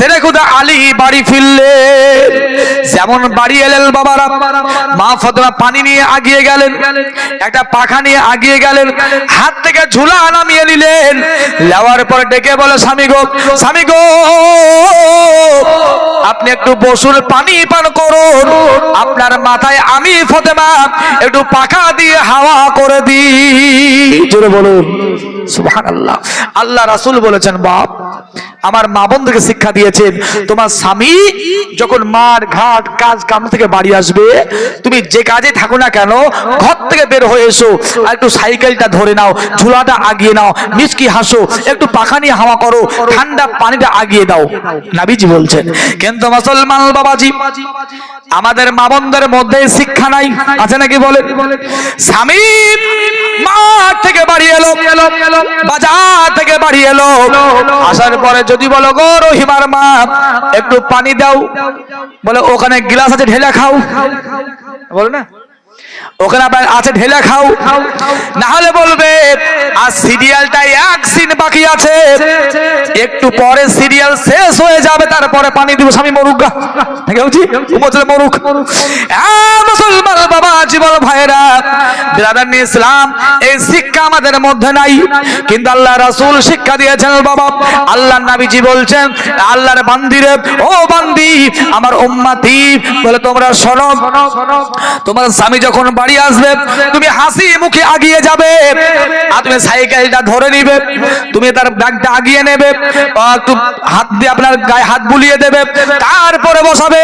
ছেড়ে খুদা আলী বাড়ি ফিরলেন। যেমন বাড়ি এলেন বাবারা, মা ফাতেমা পানি নিয়ে আগিয়ে গেলেন, একটা পাখা নিয়ে আগিয়ে গেলেন, হাত থেকে ঝুলা নামিয়ে নিলেন। নেওয়ার পর ডেকে বলে, স্বামী গো, স্বামী গো, আপনি একটু বসুন, পানি পান করুন, আপনার মাথায় আমি ফাতেমা একটু পাখা দিয়ে হাওয়া করে দিই। জোরে বলুন সুবহানাল্লাহ। আল্লাহ রাসূল বলেছেন, বাপ আমার মা বোনদেরকে শিক্ষা দিয়েছেন, তোমার স্বামী যখন মার ঘাট কাজ কাম থেকে বাড়ি আসবে, তুমি যে কাজে থাকো না কেন, ঘর থেকে বের হয়ে এসো, আর একটু সাইকেলটা ধরে নাও, ঝুলাটা আগিয়ে নাও, মিষ্টি হাসো, একটু পাখা নিয়ে হাওয়া করো, ঠান্ডা পানিটা আগিয়ে দাও। নবীজি বলছেন। কিন্তু মুসলমান বাবাজি, আমাদের মা বোনদের মধ্যে শিক্ষা নাই, আছে নাকি বলেন? স্বামী মাঠ থেকে বাড়ি এলো, বাজার থেকে বাড়ি এলো, আসার পরে যদি বলো, গো রহিমার মা একটু পানি দাও, বলে ওখানে গ্লাস আছে ঢেলে খাও, বলো না ওখানে আছে ঢেলে খাও। না হলে বলবে আর সিরিয়ালটা এক সিন বাকি আছে, একটু পরে সিরিয়াল শেষ হয়ে যাবে, তারপরে পানি দিব, স্বামী মরুক, মরুক। মুসলমান বাবা জীবন ভাইরা বিরাদার ইসলাম, এই শিক্ষা আমাদের মধ্যে নাই, কিন্তু আল্লাহ রাসূল শিক্ষা দিয়েছেন বাবা। আল্লাহ নবীজি বলছেন, আল্লাহর বান্দিরে, ও বান্দি আমার উম্মতি, বলে তোমরা শোনো, তোমার স্বামী যখন বাড়ি আসবে, তুমি হাসি মুখে আগিয়ে যাবে, আর তুমি সাইকেলটা ধরে নিবে, তুমি তার ব্যাগটা আগিয়ে নেবে, একটু হাত দিয়ে আপনার গায়ে হাত বুলিয়ে দেবে, তারপরে বসাবে।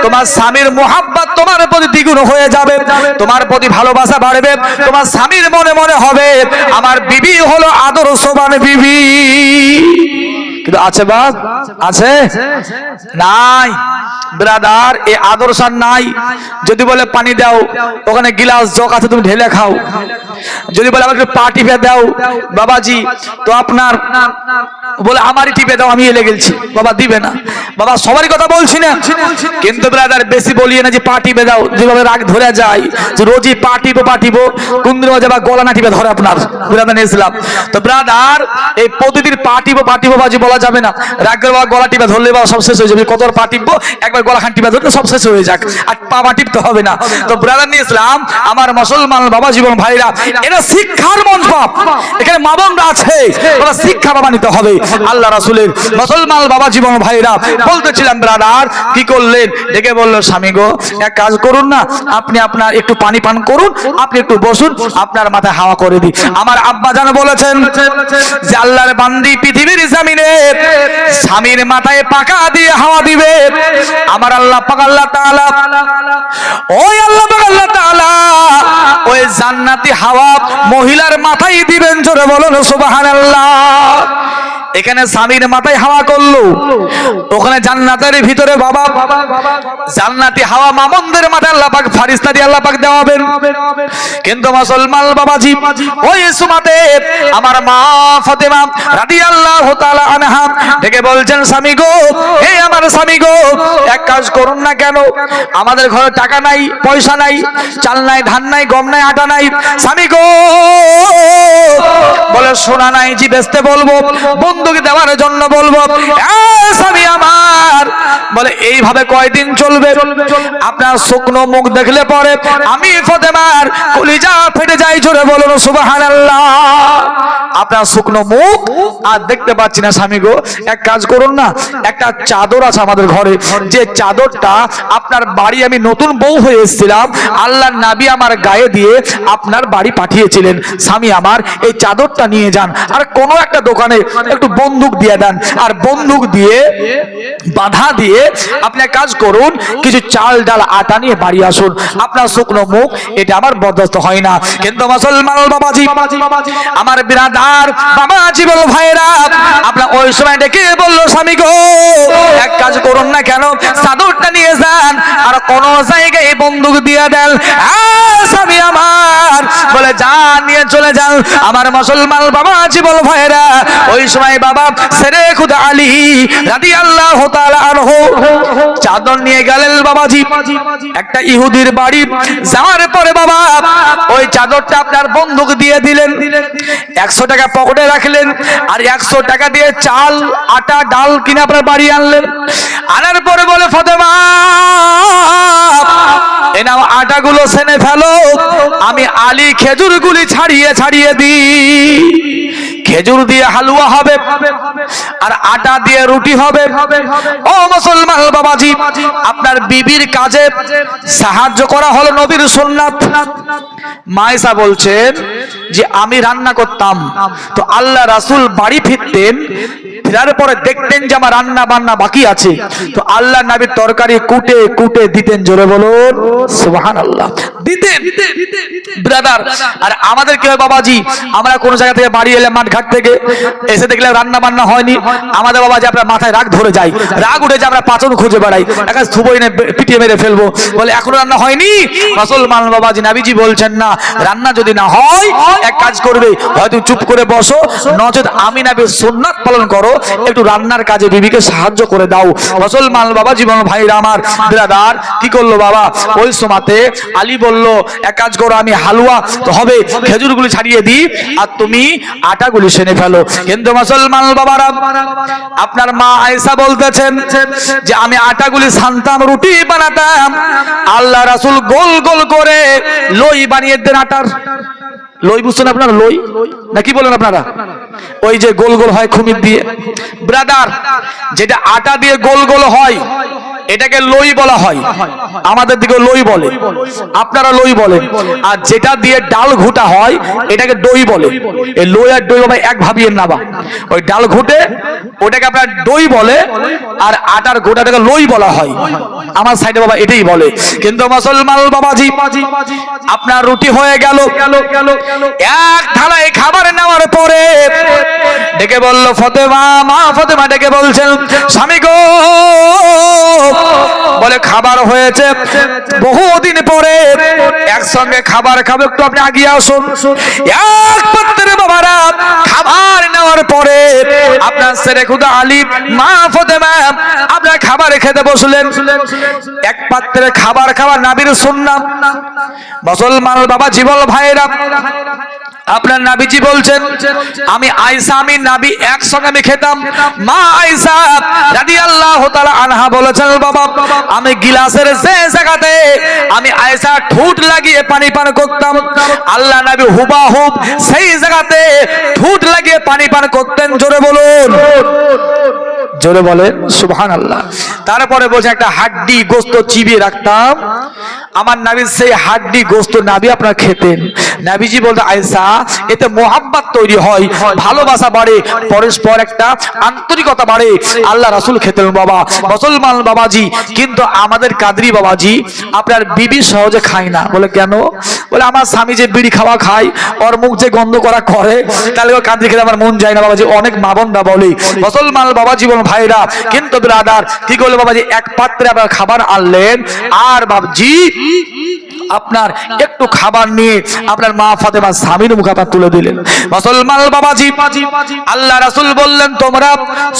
তোমার স্বামীর মোহাব্বত তোমার প্রতি দ্বিগুণ হয়ে যাবে, তোমার প্রতি ভালোবাসা বাড়বে, তোমার স্বামীর মনে মনে হবে আমার বিবি হলো আদর্শবান বিবি। কিন্তু আছে বাপ, আছে নাই ব্রাদার, এই আদর্শ নাই। যদি বলে পানি দাও, ওখানে গিলাস জগ আছে, তুমি ঢেলে খাও। যদি বলে আমাকে পা টিপে দাও, বাবাজি তো আপনার বলে আমারই টিপে দাও, আমি এলে গেছি, বাবা দিবে না। বাবা সবারই কথা বলছি না, কিন্তু ব্রাদার বেশি বলিয়ে না যে পা টিপে দাও, যেভাবে রাগ ধরে যায় যে রোজই পা টিপো, কোন দিন বা গলা না টিপে ধরে আপনার, ব্রাদার ইসলাম। তো ব্রাদার এই প্রতিদিন পা টিপো বাজি বলা যাবে না, রাগের বা গলা টিপে ধরলে বা সব শেষ হয়ে যাবে। কত পা টিপবো, একবার গলা খান টিপে ধরলে সব শেষ হয়ে যাক, আর পা টিপতে হবে না। তো ব্রাদার ইসলাম, আমার মুসলমান বাবা জীবন ভাইরা, এটা শিক্ষার মঞ্চ বাপ, এখানে মা বোনরা আছে, ওরা শিক্ষা বাবা নিতে হবে আল্লাহ রাসূলের। মুসলমান বাবা জীবন ভাইরা বলতেছিলাম, ব্রাদার কি করলেন, ডেকে বললো, স্বামী গো এক কাজ করুন না, আপনি আপনার একটু পানি পান করুন, আপনি একটু বসুন, আপনার মাথায় হাওয়া করে দিই। আমার আব্বা জান বলেছেন যে আল্লাহর বান্দি পৃথিবীর জমিনে স্বামীর মাথায় পাকা দিয়ে হাওয়া দিবে, আমার আল্লাহ পাক আল্লাহ তাআলা, ওই আল্লাহ পাক আল্লাহ তাআলা ওই জান্নাতি হাওয়া মহিলার মাথায় দিবেন। জোরে বলুন সুবহানাল্লাহ। এখানে স্বামীর মাথায় হাওয়া করলো, ওখানে জান্নাতের ভিতরে বাবা জান্নাতি হাওয়া মামুনদের মাথায় আল্লাহ পাক ফেরেশতা দিয়ে আল্লাহ পাক দেওয়াবেন। কিন্তু মুসলমান বাবাজি ওই সুমাতে আমার মা ফাতেমা রাদিয়াল্লাহু তাআলা আনহা ডেকে বলছেন, স্বামী গো, হে আমার স্বামী গো, এক কাজ করুন না কেন, আমাদের ঘরে টাকা নাই, পয়সা নাই, চাল নাই, ধান নাই, গম নাই, আটা নাই, স্বামী গো বলে সোনা নাই জি বেচতে বলবো, বন্ধুকে দেওয়ার জন্য বলবো, স্বামী আমার বলে এইভাবে কয়দিন চলবে? আপনার শুকনো মুখ দেখলে পরে আমি ফাতেমার কলিজা ফেটে যায়। জোরে বলুন সুবহানাল্লাহ। আপনার শুকনো মুখ আর দেখতে পাচ্ছি না, স্বামী গো এক কাজ করুন না, একটা চাদর আছে আমাদের ঘরে, যে চাদরটা আপনার বাড়ি আমি নতুন বউ হয়ে এসেছিলাম, আল্লাহর নবী আমার গায়ে দিয়ে আপনার বাড়ি পাঠিয়েছিলেন, স্বামী আমার এই চাদরটা নিয়ে যান, আর কোনো একটা দোকানে একটু বন্দুক দিয়ে দেন, আর বন্দুক দিয়ে বাধা দিয়ে আপনি কাজ করুন, কিছু চাল ডাল আটা নিয়ে বাড়ি আসুন, আপনার শুকনো মুখ এটা আমার বরদাস্ত হয় না। কিন্তু মুসলমান বাবাজি, আমার বিরাদার বাবাজি বল ভাইরা, আপনার ওই সময় ডেকে বললো, স্বামী গো এক কাজ করুন না কেন, চাদরটা নিয়ে যান আর কোন জায়গায় বন্দুক দিয়ে দেন। স্বামী আমার বলে যা নিয়ে চলে যান। আমার মুসলমান বাবা জীবন ভাইরা, ওই সময় বাবা শেরে খুদা আলী রাদিয়াল্লাহু তাআলা আনহু চাদর নিয়ে গেলেন বাবাজি একটা ইহুদির বাড়ি। যাওয়ার পরে বাবা ওই চাদরটা আপনার বন্দুক দিয়ে দিলেন, 100 টাকা পকেটে রাখলেন আর 100 টাকা দিয়ে চাল আটা ডাল কিনে আপনার বাড়ি আনলেন। আনার পরে বলে ফাতেমা এ নাও আটাগুলো সেনে ফেলো, আমি আলী খেজুরগুলি ছাড়িয়ে ছাড়িয়ে দিই। খেজুর দিয়ে হালুয়া হবে আর আটা দিয়ে রুটি হবে। ও মুসলমান বাবাজি, আপনার বিবির কাজে সাহায্য করা হলো নবীর সুন্নাত। মায়েশা বলছেন যে আমি রান্না করতাম, তো আল্লাহ রাসূল বাড়ি ফিরতেন, ফেরার পরে দেখতেন যে আমার রান্না বান্না বাকি আছে, তো আল্লাহ নবীর তরকারি কুটে কুটে দিতেন। জোরে বলুন সুবহানাল্লাহ, দিতেন ব্রাদার। আর আমাদের কি হয় বাবাজি, আমরা কোন জায়গা থেকে বাড়ি এলে মাঠ ঘাট থেকে এসে দেখলে রান্না বান্না হয়নি, আমাদের বাবাজি আপনার মাথায় রাগ ধরে যায়, রাগ উঠে যায়, আমরা পাচন খুঁজে বেড়াই, একটা থুবই না পিটিয়ে মেরে ফেলবো, বলে এখনো রান্না হয়নি। মুসলমান বাবাজি নবীজি বলছেন না, রান্না যদি না হয় এক কাজ করবে, হয়তো চুপ করে বসো, নচেত আমি নবীর সুন্নাত পালন করো, একটু রান্নার কাজে বিবিকে সাহায্য করে দাও। মুসলমান বাবা জীবন ভাইরা আমার ব্রাদার কি করলো বাবা, ওই সময়তে আলী বলল এক কাজ করো, আমি হালুয়া তো হবে খেজুরগুলি ছাড়িয়ে দিই আর তুমি আটাগুলি সেনে ফেলো। কিন্তু মুসলমান বাবারা আপনার মা আয়েশা বলতেছেন যে আমি আটাগুলি ছানতাম, রুটি বানাতাম, আল্লাহ রাসূল গোল গোল করে লই বানিয়ে দেন। আটার লই বুঝছেন আপনারা, লই নাকি বলেন আপনারা, ওই যে গোল গোল হয় খুমির দিয়ে ব্রাদার, যেটা আটা দিয়ে গোল গোল হয় এটাকে লই বলা হয়, আমাদের দিকে লই বলে, আপনারা লই বলেন। আর যেটা দিয়ে ডাল ঘুটা হয় এটাকে দই বলে। এই লই আর দই বাবা এক ভাবিয়েন না বা, ওই ডাল ঘুটে ওটাকে আপনার দই বলে আর আটার গোটাটাকে লই বলা হয়, আমার সাইডে বাবা এটাই বলে। কিন্তু মুসলমান বাবাজি আপনার রুটি হয়ে গেল, এক থালায় খাবার নেওয়ার পরে ডেকে বলল ফাতেমা, মা ফাতেমা ডেকে বলছেন স্বামী গো, বলে খাবার হয়েছে, বহুদিন পরে একসঙ্গে খাবার খাবো, একটু আপনি আগিয়ে আসুন। এক পাত্রে বাবারা খাবার নেওয়ার পরে আপনার শেরে খুদা আলী মা ফাতেমা আপনার খাবার খেতে বসলেন। এক পাত্রে খাবার খাওয়া নবীর সুন্নাত। মুসলমান বাবা জীবন ভাইরা আপনার নবীজি বলছেন আমি আয়েশা আমি নবী একসঙ্গে আমি খেতাম। মা আয়েশা রাদিয়াল্লাহু তাআলা আনহা বলেছেন বাবা আমি গিলাসের যে জায়গাতে আমি আয়েশা ঠোঁট লাগিয়ে পানি পান করতাম, আল্লাহ নবী হুবাহুব সেই জায়গাতে ঠোঁট লাগিয়ে পানি পান করতেন। জোরে বলুন, জোরে বলেন সুবহানাল্লাহ। তারপরে বলছে একটা হাড্ডি গোস্ত চিবিয়ে রাখতাম, আমার নবীর সেই হাড্ডি গোস্ত নবী আপনারা খেতেন। নবীজি বলতে আয়েশা এতে মোহাব্বত তৈরি হয়, ভালোবাসা বাড়ে, পরস্পর একটা আন্তরিকতা বাড়ে, আল্লাহ রাসূল খেতেন বাবা। মুসলমান বাবাজি কিন্তু আমাদের কাদরি বাবাজি আপনার বিবি সহজে খায় না। বলে কেন? বলে আমার স্বামী যে বিড়ি খাওয়া খায়, ওর মুখ যে গন্ধ করা করে, তাহলে ও কাদরি খেতে আমার মন যায় না বাবাজি। অনেক মা বোনরা বলে মুসলমান বাবা জীবন ভাইরা কিন্তু ব্রাদার কি করলো বাবাজি, এক পাত্রে আবার খাবার আনলেন আর বাবজি আপনার একটু খাবার নিয়ে আপনার মা ফাতেমা স্বামীর মুখে আপনার তুলে দিলেন। মুসলমান বাবাজি আল্লাহ রাসূল বললেন তোমরা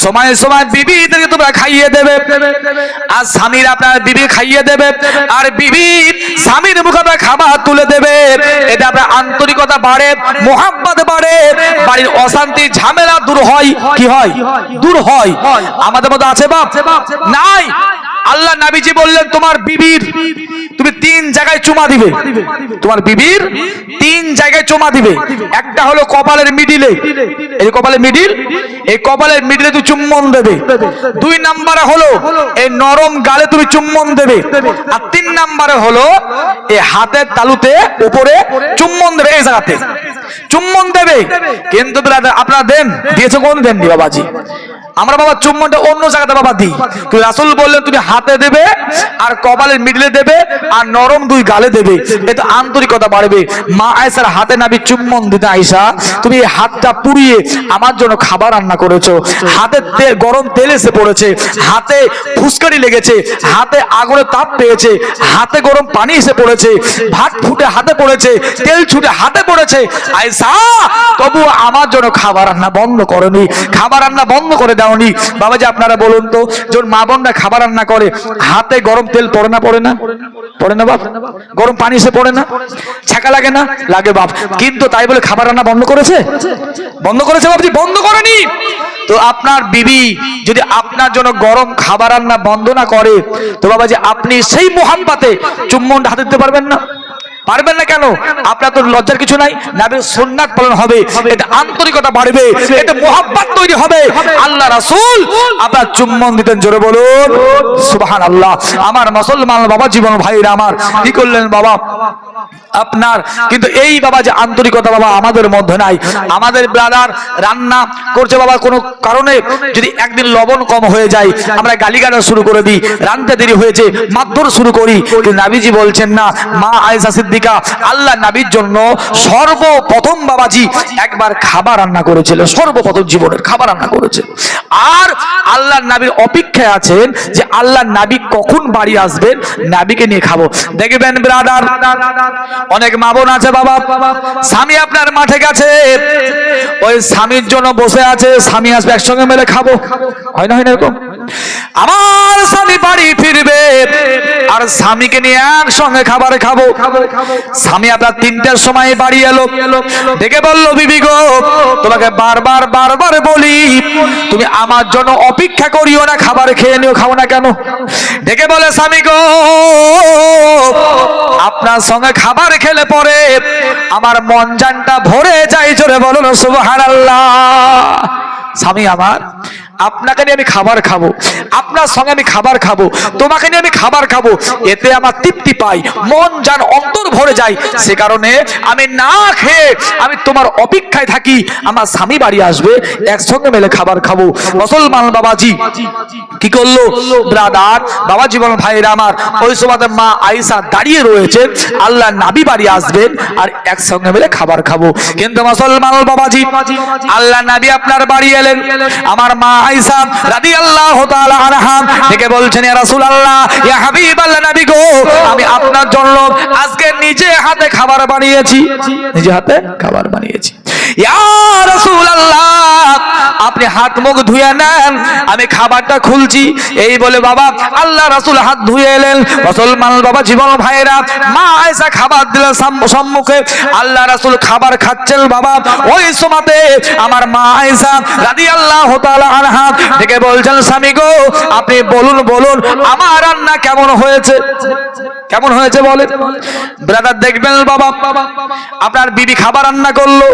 সময় সময় বিবিদেরকে তোমরা খাইয়ে দেবে, আর স্বামীর আপনার বিবি খাইয়ে দেবে, আর বিবি স্বামীর মুখে আপনার খাবার তুলে দেবে। এটা আপনার আন্তরিকতা বাড়ে, মোহাব্বত বাড়ে, বাড়ির অশান্তি ঝামেলা দূর হয়। কি হয়? দূর হয়। আমাদের মধ্যে আছে বাপ? নাই। আল্লাহ নবীজি বললেন তোমার বিবির তুমি 3 জায়গায় চুমা দিবে, তোমার বিবির 3 জায়গায় চুমা দিবে। একটা হলো কপালের মিডিলে, এই কপালের মিডিল, এই কপালের মিডিলে তুমি চুম্বন দেবে। 2 নম্বরে হলো এই নরম গালে তুমি চুম্বন দেবে, আর 3 নম্বরে হলো এই হাতের তালুতে উপরে চুম্বন দেবে, এই জায়গাতে চুম্বন দেবে। কিন্তু আপনারা দেন দিয়েছে কোন দেননি বাবাজি? আমরা বাবা চুম্বনটা অন্য জায়গাতে বাবা দিই, কিন্তু রাসূল বললেন তুমি হাতে দেবে আর কপালের মিডলে দেবে আর নরম দুই গালে দেবে, এতে আন্তরিকতা বাড়বে। মা আয়েশার হাতে নবী চুম্বন দিতে, আয়েশা তুমি এই হাতটা পুড়িয়ে আমার জন্য খাবার রান্না করেছো, হাতে গরম তেল এসে পড়েছে, হাতে ফুসকারি লেগেছে, হাতে আগুনের তাপ পেয়েছে, হাতে গরম পানি এসে পড়েছে, ভাত ফুটে হাতে পড়েছে, তেল ছুটে হাতে পড়েছে, আয়েশা তবু আমার জন্য খাবার রান্না বন্ধ করনি, খাবার রান্না বন্ধ করে দাওনি। বাবাজি আপনারা বলুন তো, যখন মা বোনরা খাবার রান্না করে হাতে গরম তেল পড়ে না পড়ে না? পড়ে না বাপ? গরম পানি এসে পড়ে না? ছাকা লাগে না? লাগে বাপ। কিন্তু তাই বলে খাবার রান্না বন্ধ করেছে? বন্ধ করেছে বাবজি? বন্ধ করেনি। তো আপনার বিবি যদি আপনার জন্য গরম খাবার রান্না বন্ধ না করে, তো বাবাজি আপনি সেই মোহাব্বতে চুম্বনটা হাতে দিতে পারবেন না? পারবেন না কেন? আপনার তো লজ্জার কিছু নাই, নবীর সুন্নাত পালন হবে, এটা আন্তরিকতা বাড়বে, এটা মোহাব্বত তৈরি হবে। আল্লাহ রাসূল আপনার চুম্বন দিতেন, জোরে বলুন সুবহানাল্লাহ। আমার মুসলমান বাবা জীবন ভাইরা আমার কি করলেন বাবা আপনার, কিন্তু এই বাবা যে আন্তরিকতা বাবা আমাদের মধ্যে নাই। আমাদের ব্রাদার রান্না করছে বাবা, কোনো কারণে যদি একদিন লবণ কম হয়ে যায় আমরা গালিগালাজ শুরু করে দিই, রান্নাতে দেরি হয়েছে মারধর শুরু করি, কিন্তু নবীজি বলছেন না। মা আয়েশা সিদ্দিকা আল্লাহ নবীর জন্য সর্বপ্রথম বাবাজি একবার খাবার রান্না করেছিল, সর্বপ্রথম জীবনের খাবার রান্না করেছে। আর আল্লাহ নবীর অপেক্ষায় আছেন যে আল্লাহ নবী কখন বাড়ি আসবেন, নবীকে নিয়ে খাবো। দেখবেন ব্রাদার অনেক মা বোন আছে বাবা, স্বামী আপনার মাঠে গেছে, ওই স্বামীর জন্য বসে আছে, স্বামী আসবে একসঙ্গে মিলে খাবো, হয় না? হয় না এরকম? আমার স্বামী বাড়ি ফিরবে আর স্বামীকে নিয়ে একসঙ্গে খাবার খাবো। স্বামী আপনার 3টার সময় বাড়ি এলো, ডেকে বললো বিবি গো তোমাকে বারবার বারবার বলি তুমি আমার জন্য অপেক্ষা করিও না, খাবার খেয়ে নিও, খাও না কেন? ডেকে বলে স্বামী গো আপনার সঙ্গে খাবার খেলে পরে আমার মন জানটা ভরে যায়, জোরে বলুন সুবহানাল্লাহ। স্বামী আমার আপনাকে নিয়ে আমি খাবার খাবো, আপনার সঙ্গে আমি খাবার খাবো, তোমাকে নিয়ে আমি খাবার খাবো, এতে আমার তৃপ্তি পাই, মন জান অন্তর ভরে যায়, সে কারণে আমি না খেয়ে আমি তোমার অপেক্ষায় থাকি, আমার স্বামী বাড়ি আসবে একসঙ্গে মিলে খাবার খাবো। মুসলমান বাবাজি কি করলো ব্রাদার বাবা জীবন ভাইরা আমার, ওই সময় মা আয়েশা দাঁড়িয়ে রয়েছে, আল্লাহ নবী বাড়ি আসবেন আর একসঙ্গে মিলে খাবার খাবো। কিন্তু মুসলমান বাবাজি আল্লাহ নবী আপনার বাড়ি এলেন, আমার মা আয়েশা রাদিয়াল্লাহু তাআলা আনহা থেকে বলছেন ইয়া রাসূলুল্লাহ ইয়া হাবিবাল্লাহ নবী গো আমি আপনার জন্য আজকে নিজে হাতে খাবার বানিয়েছি, নিজে হাতে খাবার বানিয়েছি। ইয়া রাসূলুল্লাহ আপনি হাত মুখ ধুয়ে নেন, আমি খাবারটা খুলছি। এই বলে বাবা আল্লাহ রাসূল হাত ধুয়ে এলেন। মুসলমান বাবা জীবন ভাইরা মা আয়েশা খাবার দিলেন সম্মুখে, আল্লাহ রাসূল খাবার খাচ্ছেন বাবা। ওই সময়তে আমার মা আয়েশা রাদিয়াল্লাহু তাআলা আনহা থেকে বলছেন স্বামী গো আপনি বলুন বলুন আমার রান্না কেমন হয়েছে, কেমন হয়েছে বলেন। ব্রাদার দেখবেন বাবা আপনার বিবি খাবার রান্না করলো,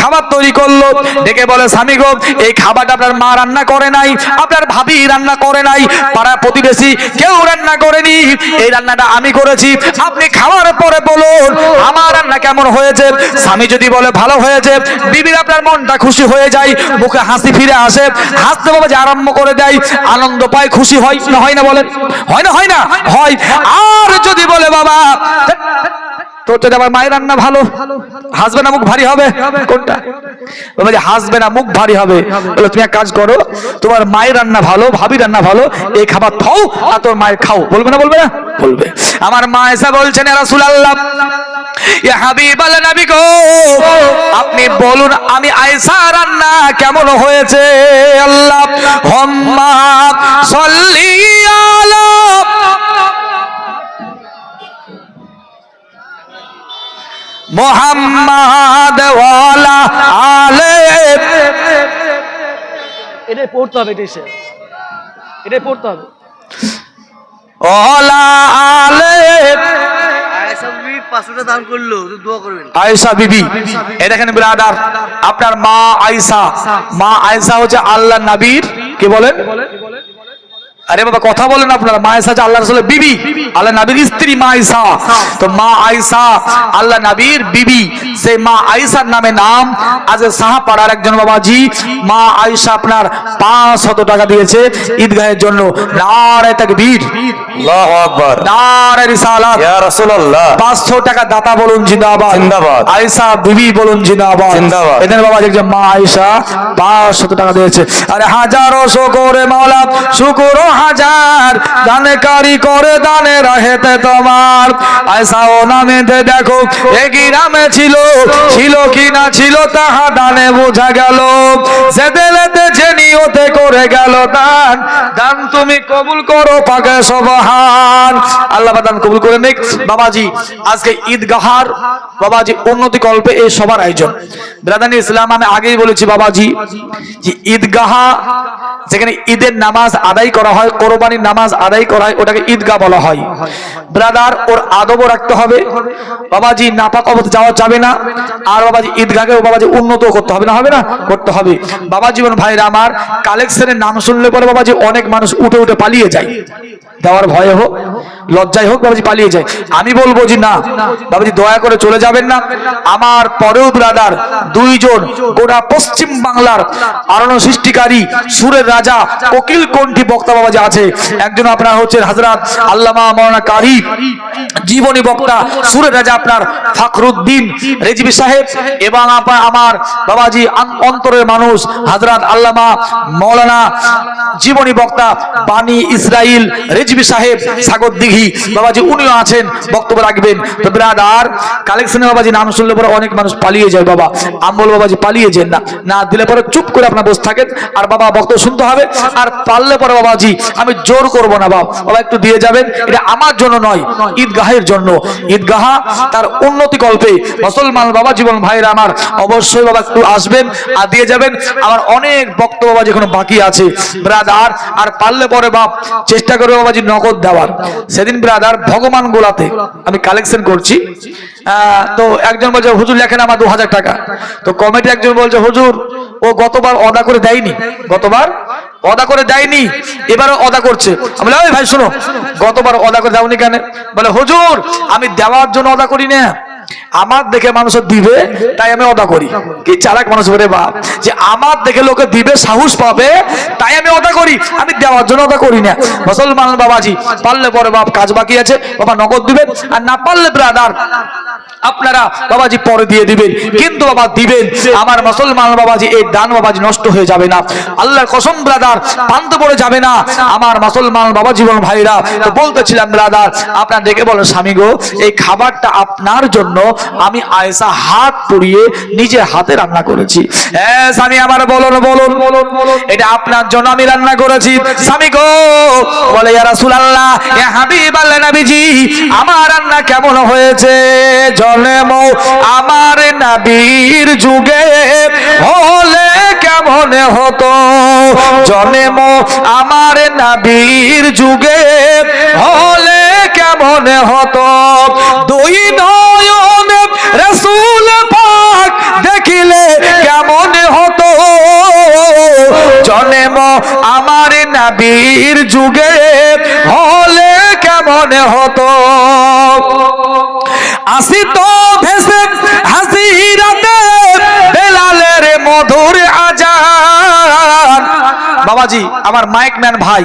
খাবার তৈরি করলো, ডেকে বলে স্বামী গো এই খাবারটা আপনার মা রান্না করে নাই, আপনার ভাবি রান্না করে নাই, পাড়া প্রতিবেশী কেউ রান্না করেনি, এই রান্নাটা আমি করেছি, আপনি খাওয়ার পরে বলুন আমার রান্না কেমন হয়েছে। স্বামী যদি বলে ভালো হয়েছে, বিবির আপনার মনটা খুশি হয়ে যায়, মুখে হাসি ফিরে আসে, হাসতে বাবা যে আরম্ভ করে দেয়, আনন্দ পায়, খুশি হয় না হয় না বলেন? হয় না হয় না? হয়। আর যদি বলে বাবা তোর যদি আমার মায়ের রান্না ভালো, হাসবে না মুখ ভারী হবে? কোনটা? বাবা যে হাসবে না মুখ ভারী হবে, বলে তুমি এক কাজ করো তোমার মায়ের রান্না ভালো, ভাবি রান্না ভালো, এই খাবার খাও আর তোর মায়ের খাও, বলবে না? বলবে না? বলবে। আমার মা আয়েশা বলছেন ইয়া রাসূলুল্লাহ ইয়া হাবিবাল্লাহ নবী গো আপনি বলুন আমি আয়েশা রান্না কেমন হয়েছে। আল্লাহুম্মা সাল্লি আলা মুহাম্মাদ ওয়ালা আলে, এটাই পড়তে হবে, এটাই পড়তে হবে ওয়ালা আলে। আয়েশা বিবি 500 টাকা দান করলো, দোয়া করবেন। আয়েশা বিবি এই দেখেন ব্রাদার আপনার মা আয়েশা, মা আয়েশা হচ্ছে আল্লাহ নবীর কি বলেন আরে বাবা কথা বলেন আপনারা। মা আয়েশা আল্লাহ রাসূলের বিবি, আল্লাহ নবীর স্ত্রী মা আয়েশা। তো মা আয়েশা আল্লাহ নবীর বিবি, সেই মা আয়েশার নামে নাম। আজ সাহাপাড়ার একজন বাবাজি মা আয়েশা আপনার 500 টাকা দিয়েছে ঈদগাহের জন্য। নারে তাকবীর, আল্লাহু আকবার, নারে রিসালাত, ইয়া রাসূলুল্লাহ। 500 টাকা দাতা বলুন জিন্দাবাদ, জিন্দাবাদ। আয়েশা বিবি বলুন জিন্দাবাদ, জিন্দাবাদ। এদের বাবা একজন মা আয়েশা 500 টাকা দিয়েছে। আরে হাজারো শুকরে মাওলা, শুকরো হাজার, দানকারী করে দানে রাহেতে তোমার। আয়েশা ও নামেতে দেখো এ গ্রামে ছিল, ছিল কি না ছিল তাহা দানে বোঝা গেল। যে দিলেতে যে নিয়তে করে গেল দান, দান তুমি কবুল করো পাকে সুবহান। আল্লাহ দান কবুল করে নিক। বাবাজি আজকে ঈদগাহার বাবাজি উন্নতি কল্পে এই সবার আয়োজন। ব্রাদানি ইসলাম আমি আগেই বলেছি বাবাজি যে ঈদগাহা যেখানে ঈদের নামাজ আদায় করা হয়, কোরবানির নামাজ আদায় করা হয়, ওটাকে ঈদগাহ বলা হয়। ব্রাদার ওর আদবও রাখতে হবে বাবাজি, নাপাক অবস্থা যাওয়া যাবে না। আর বাবাজি ঈদগাহকে বাবাজি উন্নত করতে হবে, না হবে না, করতে হবে। বাবা জীবন ভাইরা আমার, কালেকশনের নাম শুনলে পরে বাবাজি অনেক মানুষ উঠে উঠে পালিয়ে যায়, দেওয়ার ভয়ে হোক লজ্জায় হোক বাবাজি পালিয়ে যায়। আমি বলবো যে না বাবাজি দয়া করে চলে যাবেন না। আমার পরেও ব্রাদার দুইজন গোটা পশ্চিম বাংলার আরণ সৃষ্টিকারী সুরের রাজা কোকিল কণ্ঠী বক্তা বাবাজি আছে। একজন আপনার হচ্ছেন হযরত আল্লামা মাওলানা কারি জীবনী বক্তা সুরের রাজা আপনার ফখরুদ্দিন রেজভী সাহেব, এবং আমার বাবাজি অন্তরের মানুষ হযরত আল্লামা মাওলানা জীবনী বক্তা বানী ইসরাইল রেজভী সাহেব সাগরদিঘি বাবাজি, উনিও আছেন বক্তব্য রাখবেন। তো ব্রাদার কালেকশনে বাবাজি নাম শুনলে পরে অনেক মানুষ পালিয়ে যায়। বাবা আমি বলবো বাবাজি পালিয়ে যান না, না দিলে পরে চুপ করে আপনার বসে থাকেন। আর বাবা বক্তব্য শুনতে হবে, আর পারলে পরে বাবাজি আমি জোর করবো না, বাবা একটু দিয়ে যাবেন। এটা আমার জন্য নয়, ঈদগাহের জন্য। ঈদগাহ তার উন্নতি কল্পে মুসলমান বাবা জীবন ভাইরা আমার অবশ্যই বাবা একটু আসবেন আর দিয়ে যাবেন। আমার অনেক বক্তব্য বাবাজি এখনো বাকি আছে ব্রাদার। আর পারলে পরে বাপ চেষ্টা করবে বাবাজি নগদ দেওয়ার। সেদিন ব্রাদার ভগবান গোলাতে আমি কালেকশন করছি, তো একজন বলছে হুজুর লেখেন আমার 2000 টাকা। তো কমিটি একজন বলছে হুজুর ও গতবার অদা করে দেয়নি, গতবার অদা করে দেয়নি, এবারও অদা করছে। আমি বলি ভাই শোনো, গতবার অদা করে দাওনি কেন? বলে হুজুর আমি দেওয়ার জন্য অদা করি না, আমার দেখে মানুষ দিবে তাই আমি অদা করি। কি চালাক মানুষ বলে বাপ, যে আমার দেখে লোকে দিবে সাহস পাবে তাই আমি অদা করি, আমি দেওয়ার জন্য অদা করি না। মুসলমান বাবাজি পারলে পরে বাপ কাজ বাকি আছে বাবা নগদ দিবেন, আর না পারলে ব্রাদার আপনারা বাবাজি পরে দিয়ে দিবেন, কিন্তু বাবা দিবেন। আমার মুসলমান বাবাজি এই দান বাবাজি নষ্ট হয়ে যাবে না, আল্লাহর কসম ব্রাদার পান্তে পড়ে যাবে না আমার মুসলমান বাবা জীবন ভাইরা। তো বলতেছিলাম ব্রাদার আপনার দেখে বলেন স্বামী গো এই খাবারটা আপনার জন্য আমি আয়েশা হাত পুড়িয়ে নিজের হাতে রান্না করেছি। হ্যাঁ স্বামী আমার বলুন বলুন বলুন, এটা আপনার জন্য আমি রান্না করেছি। স্বামী গো বলে ইয়া রাসূলুল্লাহ ইয়া হাবিবাল্লাহ নবীজি আমার রান্না কেমন হয়েছে? জন্ম আমার নবীর যুগে হলে কেমন হতো, জন্ম আমার নবীর যুগে হলে কেমন হতো, দুই নয়ন রাসূল পাক দেখিলে কেমন হতো, জন্ম আমার নবীর যুগে হলে কেমন হতো, আসি তো ভেসে হাসি রাতে বেলালের মধুর আজান। বাবাজি আমার মাইক ম্যান ভাই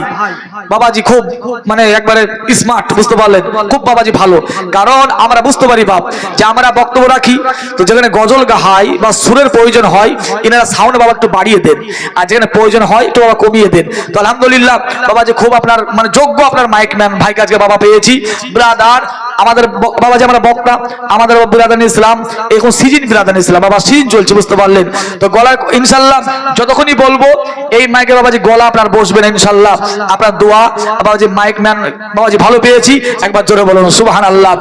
বাবাজি খুব মানে একবারে স্মার্ট, বুঝতে পারলেন, খুব বাবাজি ভালো। কারণ আমরা বুঝতে পারি বাপ যে আমরা বক্তব্য রাখি, তো যেখানে গজল গাহাই বা সুরের প্রয়োজন হয় এনারা সাউন্ড বাবা একটু বাড়িয়ে দেন, আর যেখানে প্রয়োজন হয় একটু বাবা কমিয়ে দেন। তো আলহামদুলিল্লাহ বাবাজি খুব আপনার মানে যোগ্য আপনার মাইক ম্যান ভাই কাজকে বাবা পেয়েছি। ব্রাদার আমাদের বাবাজি আমরা বক্তা আমাদের বিরাদানি ইসলাম এখন সিজন বিরাদানি ইসলাম বাবা সিজন চলছে, বুঝতে পারলেন। তো গলা ইনশাল্লাহ যতক্ষণই বলবো এই মাইকে বাবাজি গলা আপনার বসবেন ইনশাল্লাহ। আপনার দোয়া বাবাজি মাইক ম্যান বাবাজি ভালো পেয়েছি, একবার জোরে বলুন সুবহানাল্লাহ।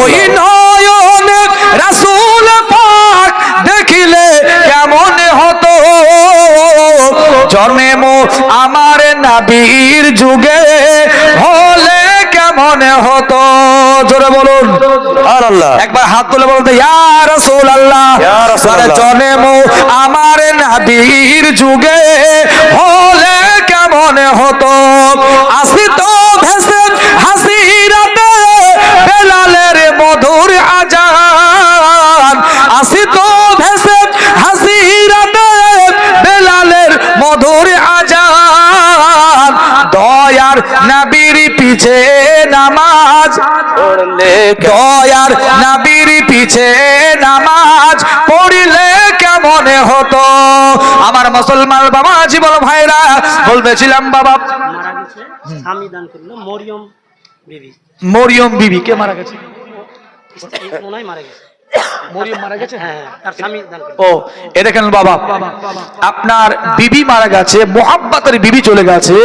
ওই নয়নে রাসূল পাক দেখিলে কেমন হতো, জন্ম আমার নবীর যুগে হলে কেমন হতো, জোরে বলুন আল্লাহ। একবার হাত তুলে বলুন ইয়া রাসূলুল্লাহ, ইয়া রাসূলুল্লাহ। জন্ম আমার নবীর যুগে হলে কেমন কেমন হতো আসিত ভেসে হাসি রাতে বেলালের মধুর আজান আসিত ভেসে হাসি রাতে বেলালের মধুর আজান দয়ার নবীর পিছে নামাজ পড়লে দয়ার নবীর পিছে নামাজ পড়লে কেমন হতো আমার মুসলমান বাবা জীবন ভাইরা বলতেছিলাম বাবা মারা গেছে স্বামী দান করলো মরিয়ম বিবি মরিয়ম বিবি কে মারা গেছে ওনাই মারা গেছে মরিয়ম মারা গেছে হ্যাঁ তার স্বামী দান করলো ও এ দেখেন বাবা আপনার বিবি মারা গেছে মোহাব্বতের বিবি চলে গেছে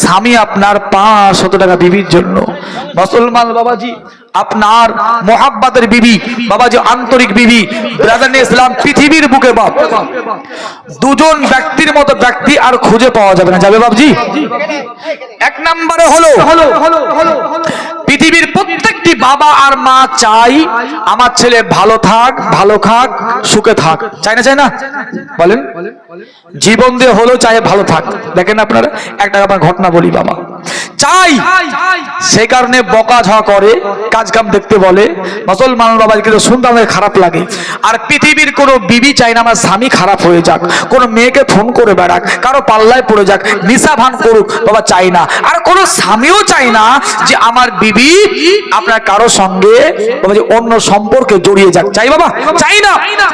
স্বামী আপনার 500 টাকা বিবির জন্য মুসলমান বাবাজি আপনার মোহাব্বতের বিবি বাবাজি আন্তরিক বিবি ব্রাদার ইসলাম পৃথিবীর বুকে বাপ দুজন ব্যক্তির মতো ব্যক্তি আর খুঁজে পাওয়া যাবে না যাবে বাবজি এক নম্বরে হলো পৃথিবীর প্রত্যেকটি বাবা আর মা চাই আমার ছেলে ভালো থাক ভালো খাক সুখে থাক চাই না বলেন জীবন দিয়ে হলো চাই ভালো থাক দেখেন আপনারা একটা আমার ঘটনা বলি বাবা চাই সেই কারণে বকাঝকা করে কাজ কাম দেখতে বলে মুসলমান বাবা কিন্তু শুনতে আমাদের খারাপ লাগে আর পৃথিবীর কোনো বিবি চাই না আমার স্বামী খারাপ হয়ে যাক কোনো মেয়েকে ফোন করে বেড়াক কারো পাল্লায় পড়ে যাক নিশা ভান করুক বাবা চাই না আর কোনো স্বামীও চাই না যে আমার বিবি আপনার কারো সঙ্গে বাবা যে অন্য সম্পর্কে জড়িয়ে যাক চাই বাবা চাই না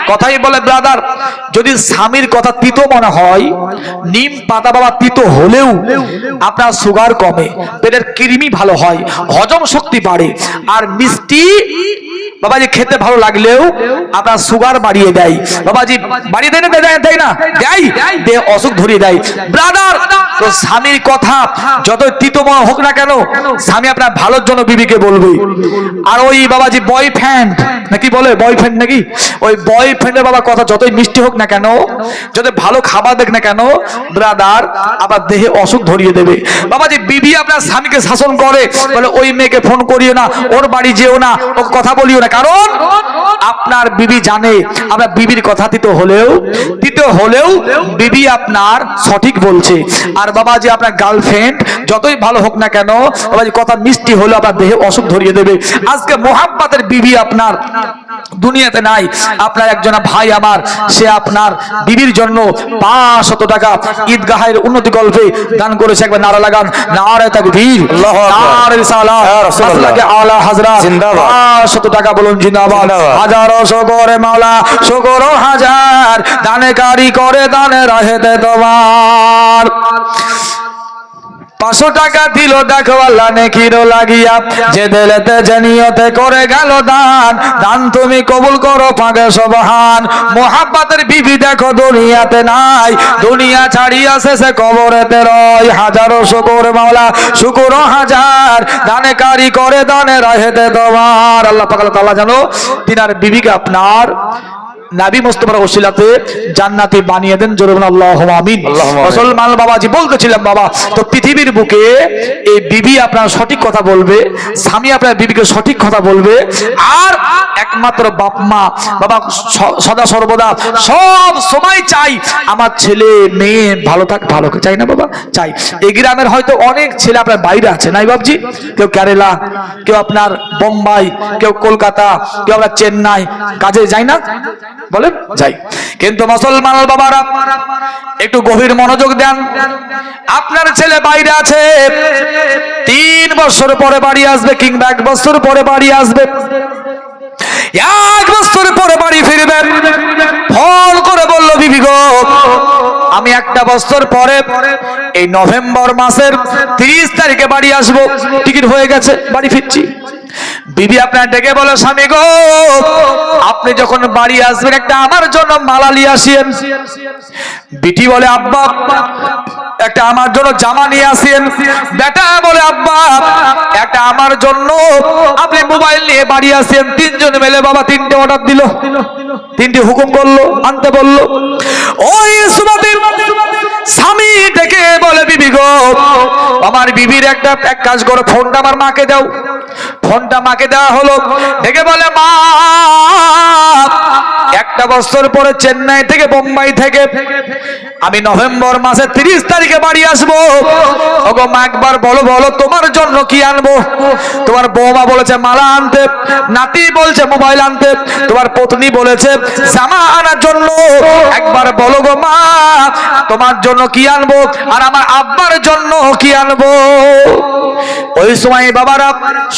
কথাই বলে ব্রাদার যদি স্বামীর কথা তিতো মনে হয় নিম পাতা বাবা তিতো হলেও আপনার সুগার কমে পেটের কৃমি ভালো হয় হজম শক্তি বাড়ে আর মিষ্টি বাবাজি খেতে ভালো লাগলেও আপনার সুগার বাড়িয়ে দেয় বাবাজি বাড়িয়ে দেয় না দেয় না দেয় অসুখ ধরিয়ে দেয় ব্রাদার তো স্বামীর কথা যত তিতময় হোক না কেন স্বামী আপনার ভালোর জন্য বিবিকে বলবে আর ওই বাবাজি বয়ফ্রেন্ড নাকি বলে বয়ফ্রেন্ড নাকি ওই বয়ফ্রেন্ডের বাবা কথা যতই মিষ্টি হোক না কেন যত ভালো খাবার দেখ না কেন ব্রাদার আবার দেহে অসুখ ধরিয়ে দেবে বাবাজি বিবি আপনার স্বামীকে শাসন করে বলে ওই মেয়েকে ফোন করিও না ওর বাড়ি যেও না ওকে কথা বলিও না কারণ আপনার বিবি জানে আপনার বিবির কথা তিতো হলেও বিবি আপনার সঠিক বলছে আর বাবাজি আপনার গার্লফ্রেন্ড যতই ভালো হোক না কেন বাবাজি কথা মিষ্টি হলে আপনার দেহে অসুখ ধরিয়ে দেবে আজকে মোহাব্বতের বিবি আপনার দুনিয়াতে নাই আপনার একজন ভাই আমার সে আপনার বিবির জন্য 500 টাকা ঈদগাহের উন্নতি গল্পে দান করেছে একবার নারা লাগান নারে তাকবীর নারে রিসালাত মাসলাকে আলা হযরত জিন্দাবাদ 500 টাকা বলুন জিন্দাবাদ হাজারো শুকরে মাওলা শুকরো হাজার দানেকারী করে দানে রাহেতে তোমার 500 টাকা দিল দেখো আল্লাহ নেকিরো লাগিয়া যে দিলেতে জানিয়তে করে গেল দান তুমি কবুল করো পাগে সুবহান মোহাব্বতের বিবি দেখো দুনিয়াতে নাই দুনিয়া ছাড়িয়া শেষে কবরেতে রয় হাজারো শুকর মাওলা শুকরো হাজার দানেকারী করে দানে রাহেতে তোমার আল্লাহ পাক আল্লাহ তাআলা জানো তিনার বিবিকে আপনার নবী মুস্তাফার ওসিলাতে জান্নাতি বানিয়ে দেন জোরে বলুন আল্লাহুম্মা আমিন মুসলমান বাবাজি বলতেছিলাম বাবা তো পৃথিবীর বুকে এই বিবি আপনার সঠিক কথা বলবে স্বামী আপনার বিবিকে সঠিক কথা বলবে আর একমাত্র বাপ মা বাবা সদা সর্বদা সব সময় চাই আমার ছেলে মেয়ে ভালো থাক ভালো চাই না বাবা চাই এই গ্রামের হয়তো অনেক ছেলে আপনার বাইরে আছে নাই বাবজি কেউ কেরালা কেউ আপনার বোম্বাই কেউ কলকাতা কেউ আপনার চেন্নাই কাজে যায় না বলেন যাই কিন্তু মুসলমান বাবারা একটু গভীর মনোযোগ দেন আপনার ছেলে বাইরে আছে 3 বছর পরে বাড়ি আসবে কিংবা 1 বছর পরে বাড়ি আসবে 1 বছর পরে বাড়ি ফিরবে ফোন করে বলল বিবি গো আমি 1 বছর পরে এই নভেম্বর মাসের 30 তারিখে বাড়ি আসবো টিকিট হয়ে গেছে বাড়ি ফিরছি বিবি আপনার ডেকে বলে স্বামী গো আপনি যখন বাড়ি আসবেন একটা আমার জন্য মালা নিয়ে আসেন বিটি বলে আব্বা একটা আমার জন্য জামা নিয়ে আসেন বেটা বলে আব্বা একটা আমার জন্য আপনি মোবাইল নিয়ে বাড়ি আসেন তিনজন মিলে বাবা 3টে অর্ডার দিল 3টে হুকুম করলো আনতে বললো ওই সুবাদের স্বামী ডেকে বলে বিবি গো আমার বিবির এক কাজ করো ফোনটা আমার মাকে দাও ফোনটা মাকে দেওয়া হলো ডেকে বলে মা 1 বছর পরে চেন্নাই থেকে বোম্বাই থেকে আমি নভেম্বর মাসের 30 তারিখে বাড়ি আসবো। ওগো মা একবার বলো বলো তোমার জন্য কি আনবো? তোমার বৌমা বলেছে মালা আনতে, নাতি বলছে মোবাইল আনতে, তোমার পত্নী বলেছে জামা আনার জন্য। একবার বলো গো মা তোমার জন্য কি আনবো আর আমার আব্বার জন্য কি আনবো? ওই সময় বাবারা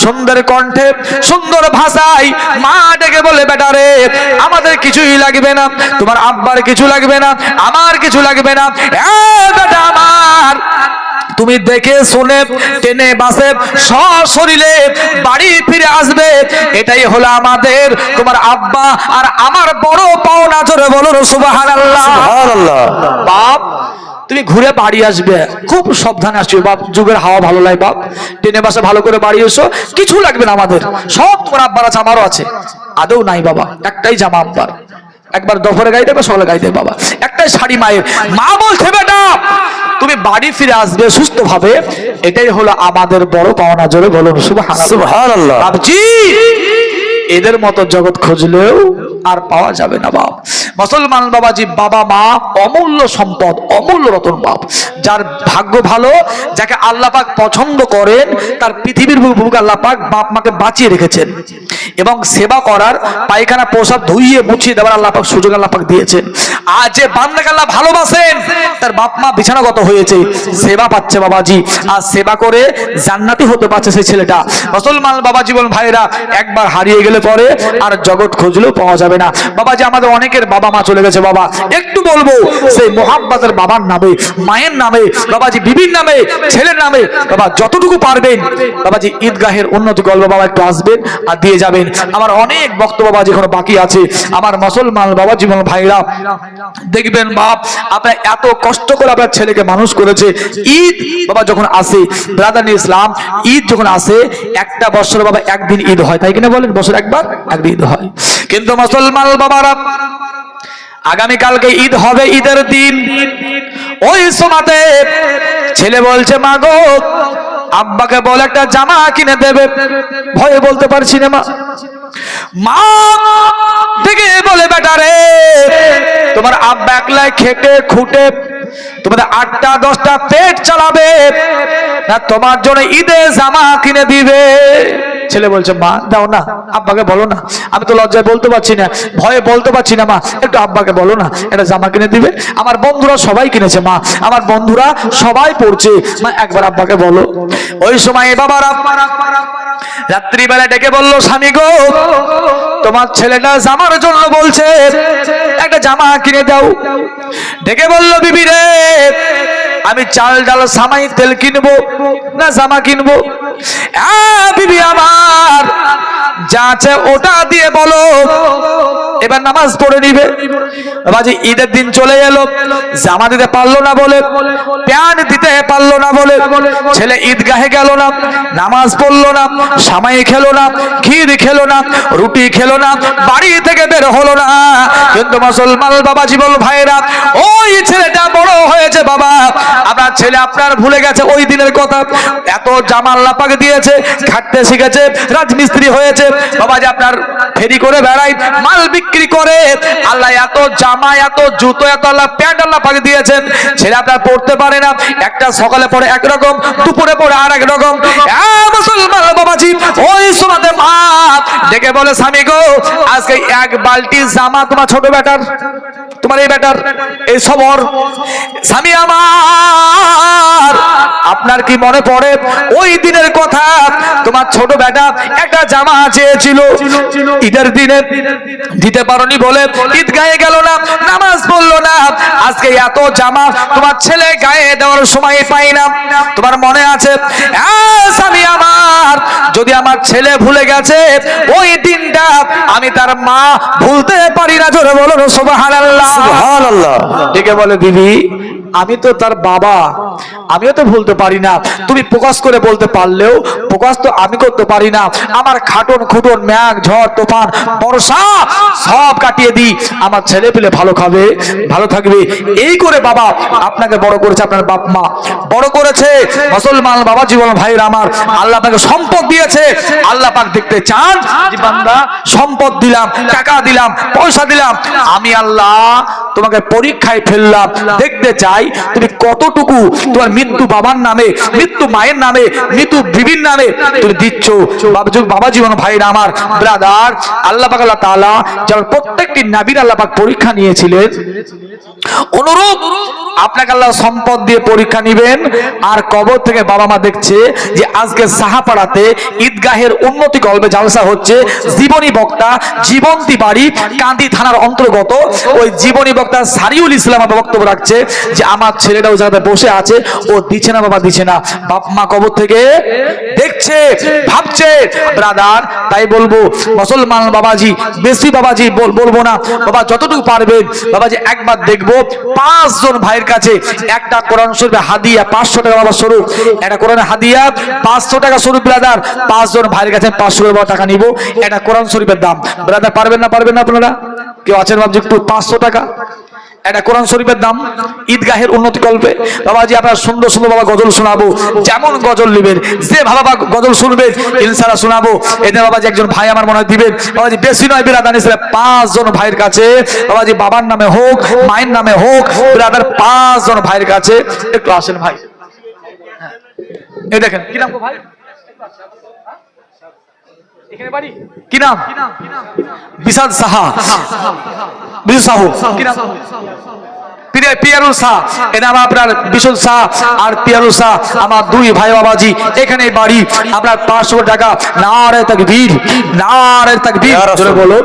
সুন্দর কণ্ঠে সুন্দর ভাষায় মা ডেকে বলে বেটা রে আমাদের কিছুই লাগবে না, তোমার আব্বার কিছু লাগবে না, আমার কিছু লাগবে না। বেটা আমার তুমি দেখে শুনে টেনে বাসে সশরীরে বাড়ি ফিরে আসবে, এটাই হলো আমাদের তোমার আব্বা আর আমার বড় পাওনা। জোরে বলো সুবহানাল্লাহ। সুবহানাল্লাহ। বাপ তুমি ঘুরে বাড়ি আসবে, খুব সাবধানে আসবে বাপ, যুগের হাওয়া ভালো লাগে বাপ, ট্রেনে বাসে ভালো করে বাড়ি এসো, কিছু লাগবে না আমাদের, সব তোমার আব্বার আছে আমারও আছে। আদৌ নাই বাবা, একটাই জামা আব্বার, একবার দুপুরে গাইতে হবে সকালে গাইতে বাবা, একটাই শাড়ি মায়ের। মা বলছে বেটা তুমি বাড়ি ফিরে আসবে সুস্থ ভাবে, এটাই হলো আমাদের বড় পাওনা। জোরে বলুন সুবহানাল্লাহ। সুবহানাল্লাহ। বাবজি এদের মতো জগৎ খুঁজলেও আর পাওয়া যাবে না বাপ। মুসলমান বাবাজি বাবা মা অমূল্য সম্পদ, অমূল্য রতন বাপ। যার ভাগ্য ভালো, যাকে আল্লাহ পাক পছন্দ করেন, তার পৃথিবীর বুক আল্লাহ পাক বাপ মাকে বাঁচিয়ে রেখেছেন এবং সেবা করার, পায়খানা পোশাক ধুইয়ে মুছিয়ে দেওয়ার আল্লাহ পাক সুযোগ আল্লাহ পাক দিয়েছেন। আর যে বান্দাকে আল্লাহ ভালোবাসেন, তার বাপ মা বিছানাগত হয়েছে, সেবা পাচ্ছে বাবাজি, আর সেবা করে জান্নাতি হতে পারছে সেই ছেলেটা। মুসলমান বাবা জীবন ভাইরা একবার হারিয়ে গেলে পরে আর জগৎ খুঁজলেও পাওয়া যাবে না বাবাজি। আমাদের অনেকের বাবা মা চলে গেছে বাবা, একটু বলবো সেই মোহাব্বতের বাবার নামে, মায়ের নামে বাবাজি, বিবির নামে, ছেলের নামে বাবা যতটুকু পারবেন বাবাজি ঈদগাহের উন্নতি গল্প বাবা একটু আসবেন আর দিয়ে যাবেন। আমার অনেক বক্তব্য বাবাজি এখনো বাকি আছে। আমার মুসলমান বাবা জীবন ভাইরা দেখবেন বাপ আপনার এত কষ্ট করে আপনার ছেলেকে মানুষ করেছে, ঈদ বাবা যখন আসে ব্রাদার ইসলাম, ঈদ যখন আসে একটা বছর বাবা একদিন ঈদ হয়, তাই কিনা বলেন? বছর একবার একদিন ঈদ হয়। কিন্তু মুসলমান বাবারা আগামীকালকে ঈদ হবে, ঈদের দিন ওই সময়তে ছেলে বলছে মা গো আব্বাকে বলে একটা জামা কিনে দেবে, ভয়ে বলতে পারছি না মা। মা থেকে বলে বেটা রে তোমার আব্বা একলাই খেটে খুঁটে তোমাদের 8টা 10টা পেট চালাবে না, তোমার জন্য ঈদে জামা কিনে দিবে। ছেলে বলছে মা দাও না, আব্বাকে বলো না, আমি তো লজ্জায় বলতে পারছি না, ভয়ে বলতে পারছি না মা, একটু আব্বাকে বলো না একটা জামা কিনে দিবে। আমার বন্ধুরা সবাই কিনেছে মা, আমার বন্ধুরা সবাই পড়ছে মা, একবার আব্বাকে বলো। ওই সময় বাবারা রাত্রিবেলা ডেকে বললো স্বামী গো তোমার ছেলেটা জামার জন্য বলছে, একটা জামা কিনে দাও। ডেকে বললো বিবি রে আমি চাল ডাল সামাই তেল কিনবো না জামা কিনবো? বিবি আমার যা আছে ওটা দিয়ে বলো, এবার নামাজ পড়ে নিবে। বাবাজি ঈদের দিন চলে এলো, জামা দিতে পারলো না বলে, প্যান্ট দিতে পারলো না বলে ছেলে ঈদগাহে গেল না, নামাজ পড়লো না, সামাই খেলো না, ক্ষীর খেলো না, রুটি খেলো না, বাড়ি থেকে বের হলো না। কিন্তু মুসলমান বাবা জীবন ভাইরা ওই ছেলেটা বড় হয়েছে বাবা, আপনার ছেলে আপনার ভুলে গেছে ওই দিনের কথা। এত জামা আল্লাহ পাক দিয়েছে, খাটতে শিখেছে, রাজমিস্ত্রি হয়েছে বাবাজি, আপনার ফেরি করে বেড়াই, মাল বিক্রি করে, আল্লাহ এত জামা এত জুতো এত আল্লাহ প্যান্ট আল্লাহ পাক দিয়েছেন, ছেলে আপনার পড়তে পারে না, একটা সকালে পড়ে একরকম, দুপুরে পড়ে আর এক রকম। মুসলমান বাবাজি ওই সময়তে মা ডেকে বলে স্বামী গো আজকে এক বালতি জামা তোমার ছোট বেটার, তোমার এই বেটার এই সবর। স্বামী আমার আপনার কি মনে পড়ে ওই দিনের কথা? তোমার ছোট বেটা একটা জামা চেয়েছিল, ঈদের দিনে দিতে পারোনি বলে ঈদ গায়ে গেল না, নামাজ পড়লো না, আজকে এত জামা তোমার ছেলে গায়ে দেওয়ার সময় পাই না, তোমার মনে আছে? স্বামী আমার যদি আমার ছেলে ভুলে গেছে ওই দিনটা, আমি তার মা ভুলতে পারি না। জোরে বলো সুবহানাল্লাহ। সুবহানাল্লাহ। ডেকে বলে দিদি আমি তো তার বাবা, আমিও তো ভুলতে পারি না, তুমি প্রকাশ করে বলতে পারলেও প্রকাশ তো আমি করতে পারি না। আমার খাটন খুটন ম্যাঘ ঝড় তুফান বর্ষা সব কাটিয়ে দিই, আমার ছেলে পেলে ভালো খাবে ভালো থাকবে, এই করে বাবা আপনাকে বড় করেছে, আপনার বাপ মা বড় করেছে। মুসলমান বাবা জীবন ভাইরা আমার, আল্লাহ আপনাকে সম্পদ দিয়েছে, আল্লাহ পাক দেখতে চান যে বান্দা সম্পদ দিলাম, টাকা দিলাম, পয়সা দিলাম, আমি আল্লাহ তোমাকে পরীক্ষায় ফেললাম, দেখতে চাই তুমি কতটুকু তোমার মৃত্যু বাবার নামে, মৃত্যু মায়ের নামে, মৃত্যু বিবির নামে তুমি দিচ্ছ। বাবা জীবন ভাইরা আমার, ব্রাদার, আল্লাহ পাক আল্লাহ তাআলা যেমন প্রত্যেকটি নবীর আল্লাহ পাক পরীক্ষা নিয়েছিলেন, অনুরূপ আপনাকে আল্লাহ সম্পদ দিয়ে পরীক্ষা নিবেন। আর কবর থেকে বাবা মা দেখছে যে আজকে সাহাপাড়াতে ঈদগাহের উন্নতি কল্পে জালসা হচ্ছে, জীবনী বক্তা জীবন্তী বাড়ি কান্দি থানার অন্তর্গত ওই জীবনী বক্তা সারিউল ইসলাম বক্তব্য রাখছে যে আমার ছেলেটা ওই জায়গায় বসে আছে, ও দিচ্ছে না বাবা, দিচ্ছে না। বাপ মা কবর থেকে দেখছে, ভাবছে। ব্রাদার, তাই বলবো মুসলমান বাবাজি, বেশি বাবাজি বলবো না বাবা, যতটুকু পারবেন বাবাজি একবার দেখবো 5 জন ভাইয়ের কাছে একটা কোরআন শরীফের হাদিয়া 500 টাকা বাবা স্বরূপ, একটা কোরআনের হাদিয়া 500 টাকা স্বরূপ। ব্রাদার, 5 জন ভাইয়ের কাছে 500 টাকা নিব, একটা কোরআন শরীফের দাম। ব্রাদার, পারবেন না? পারবেন না আপনারা? কেউ আছেন ভাবছি একটু? 500 টাকা একটা কোরআন শরীফের দাম, ঈদগাহের উন্নতি কল্পে। বাবাজি আপনার সুন্দর সুন্দর বাবা গজল শোনাবো, যেমন গজল নেবেন, যে বাবা গজল শুনবেন ইনশাআল্লাহ শোনাবো। এদের বাবাজি একজন ভাই আমার মনে হয় দিবেন। বাবাজি বেশি নয় বিরাদার, 5 জন ভাইয়ের কাছে বাবাজি, বাবার নামে হোক মায়ের নামে হোক, বিরাদার 5 জন ভাইয়ের কাছে একটু আসেন ভাই। এই দেখেন কি নাম গো ভাই? এখানে বাড়ি কি নাম? বিশাল সাহা, বিশাল সাহু কি নাম? পিয়ারুল শাহ। এ নাম আপনার বিশাল শাহ আর পিয়ারুল শাহ, আমার 2 ভাই বাবাজি। এখানে বাড়ি আপনার 500 টাকা। নারে তাকবীর, নারে তাকবীর, জোরে বলো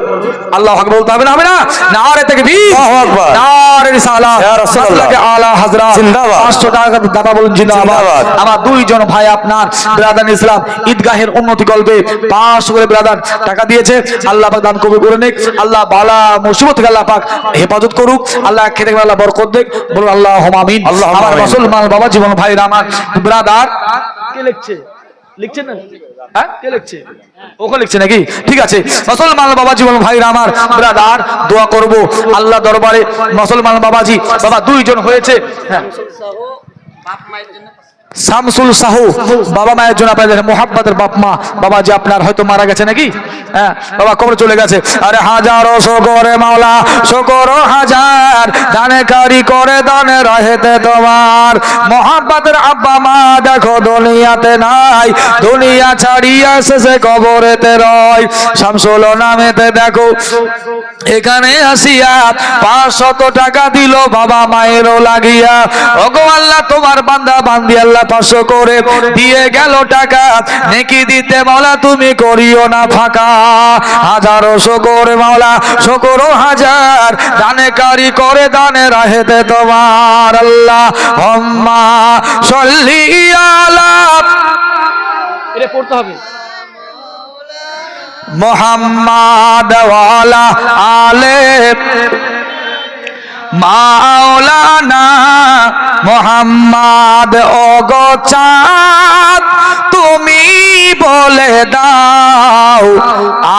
আল্লাহু আকবার। বলতে হবে না? হবে না? নারে তাকবীর, আল্লাহু আকবার, নারে রিসালাত, ইয়া রাসূলুল্লাহ, আলা হযরত জিন্দাবাদ। 500 টাকা দাদা বলুন জিন্দাবাদ। আমার 2 জন ভাই আপনার ব্রাদার ইসলাম ঈদগাহের উন্নতি কল্পে 500 করে ব্রাদার টাকা দিয়েছে। আল্লাহ পাক দান কবুল করে নিক। আল্লাহ বালা মুসিবত থেকে আল্লাহ পাক হেফাজত করুক। আল্লাহ খেতে আল্লাহ বরকত দেখ। বলুন আল্লাহুম্মা আমিন। আমার মুসলমান বাবা জীবন ভাইরা আমার, ব্রাদার কে লিখছে? লিখছেন না? হ্যাঁ, কে লিখছে? ওকে লিখছে নাকি? ঠিক আছে। মুসলমান বাবা জীবন ভাইরা আমার, ব্রাদার দোয়া করব আল্লাহ দরবারে। মুসলমান বাবাজি বাবা 2 জন হয়েছে। হ্যাঁ, শামসুল সাহু বাবা মায়ের জন্য আপনাদের মোহাব্বতের বাপ মা বাবাজি আপনার হয়তো মারা গেছে নাকি? হ্যাঁ বাবা, কবরে চলে গেছে। আরে হাজারো শোকরে মাওলা, শোকরো হাজার, দানে কারি করে দানে রাহেতে তোমার। মোহাব্বতের আব্বা মা দেখো দুনিয়াতে নাই, দুনিয়া ছাড়িয়া শেষে কবরেতে রয়। শামসুল নামেতে দেখো এখানে আসিয়া 500 টাকা দিল বাবা মায়েরও লাগিয়া। ওগো আল্লাহ, তোমার বান্দা বান্দি আল্লাহ 500 করে দিয়ে গেল টাকা, নেকি দিতে মাওলা তুমি করিও না ফাঁকা। হাজারো শোকর মাওলা, শোকরো হাজার, দানে কারি করে দানে রাহেতে তোমার। আল্লাহুম্মা সাল্লি আলা, এটা পড়তে হবে, মুহাম্মাদ ওয়ালা আলে মাওলানা মুহাম্মাদ। ওগো চাঁদ তুমি বলে দাও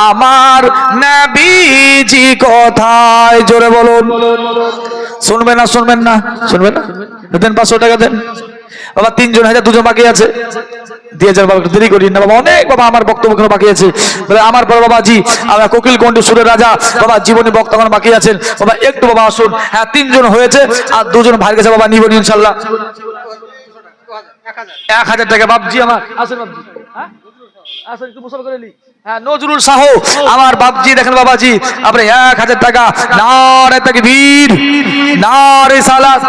আমার নবীজি কোথায়? জোরে বলুন। শুনবেন না? শুনবেন না? শুনবেন না? দেন 500 টাকা দেন বাবা। 3 জন হয়েছে, 2 জন বাকি আছে, দিয়ে যান বাবা, দেরি করি না বাবা। অনেক বাবা আমার বক্তব্য বাকি আছে। আমার বড় বাবাজি আমরা কোকিল কণ্ঠী সুরের রাজা বাবা জীবনী বক্তব্য বাকি আছেন বাবা, একটু বাবা আসুন। হ্যাঁ, 3 জন হয়েছে আর 2 জন ভাইয়ের কাছে বাবা নিব ইনশাল্লাহ। 1000 টাকা বাপজি আমার। আসেন বাপজি, হ্যাঁ আসেন, একটু মুসল করে নি। হ্যাঁ, নজরুল শাহ আমার বাপজি দেখেন বাবাজি, আপনি 1000 টাকা। নারে তাকবীর, নারে সালাত।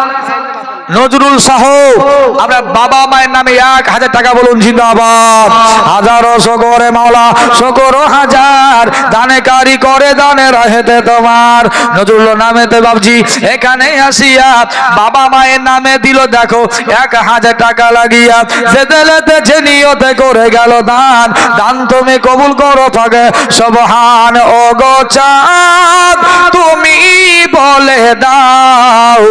নজরুল শাহ আমরা বাবা মায়ের নামে 1000 টাকা বলুন জিন্দাবাদ। হাজারো শোকরে মাওলা, শোকরো হাজার, দানে কারি করে দানে রাহেতে তোমার। নজরুল নামেতে বাবজি এখানে আসিয়া বাবা মায়ের নামে দিল দেখো 1000 টাকা লাগিয়া। যে দিলেতে যে নিয়তে করে গেল দান, দান তুমি কবুল করো পাগে সুবহান। ওগো চাঁদ তুমি বলে দাও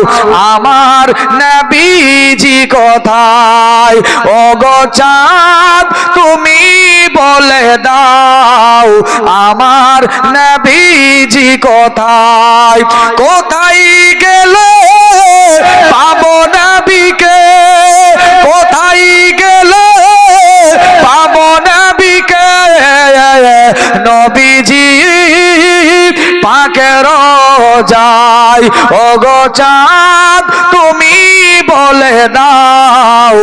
আমার নবীজি কোথায়? ওগো চাঁদ তুমি বলে দাও আমার নবীজি কোথায়? কোথায় গেলে পাবো নবীকে? কোথায় গেলে পাবো নবীকে? নবীজি পাকের যায়। ও গো চাঁদ তুমি বলে দাও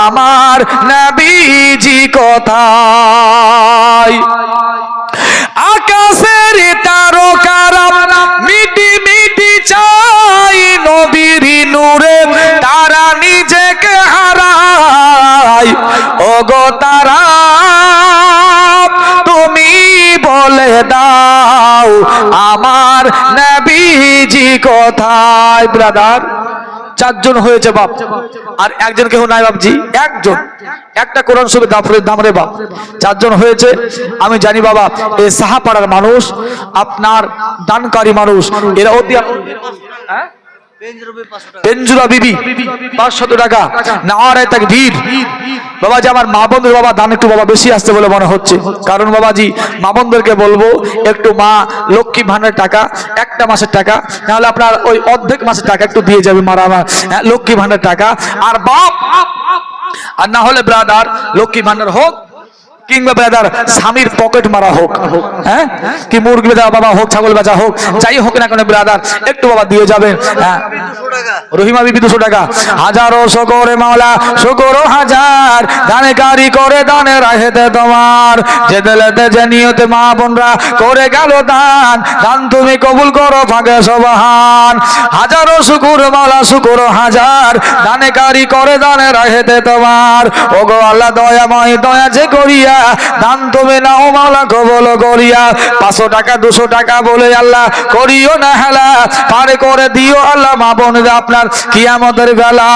আমার নবীজি কোথায়। আকাশের তারকারা মিটি মিটি চাই নবীর নূরে তারা নিজেকে হারায়। ও গো তারা তুমি বলে দাও আমার নবীজি কোথায়। ব্রাদার চারজন হয়েছে বাপ, আর একজন কেউ নাই বাপজি, একজন, একটা কোরআন শরীফের দাম রে বাপ, চারজন হয়েছে। আমি জানি বাবা এই সাহাপাড়ার মানুষ, আপনার দানকারী মানুষ, এরা অতি পেঞ্জুরা বিবি 500 টাকা, নারায়ে তাকবীর। বাবাজি আমার মা বোনদের বাবা দান একটু বাবা বেশি আসছে বলে মনে হচ্ছে, কারণ বাবাজি মা বোনদেরকে বলবো একটু মা লক্ষ্মী ভান্ডারের টাকা একটা মাসের টাকা, নাহলে আপনার ওই অর্ধেক মাসের টাকা একটু দিয়ে যাবে মারা আমার লক্ষ্মী ভান্ডারের টাকা, আর বাপ আর না হলে ব্রাদার লক্ষ্মী ভান্ডার হোক কিংবা ব্রাদার স্বামীর পকেট মারা হোক, হ্যাঁ কি মুরগি বেচা বাবা হোক, ছাগল বেচা হোক, যাই হোক না কেন ব্রাদার একটু বাবা দিয়ে যাবেন। হ্যাঁ রহিমা বিবি 200 টাকা, হাজারো শকরে মাওলা শকরো হাজার, দানে কারি করে দানে রাহেতে তোমার, যে দিলেতে যে নিয়তে মা বোনরা করে গেল দান, দান তুমি কবুল করো ভাগে সুবহান। হাজারো শুকুর মাওলা শুকরো হাজার, দানে কারি করে দানে রাহেতে তোমার। ওগো আল্লাহ দয়াময় দয়া যে করিয়া দান তুমি নাও মাওলা কবুল করিয়া। 500 টাকা 200 টাকা বলে আল্লাহ করিও না হেলা, পারে করে দিও আল্লাহ মা বোন আপনার কিয়ামতের বেলা।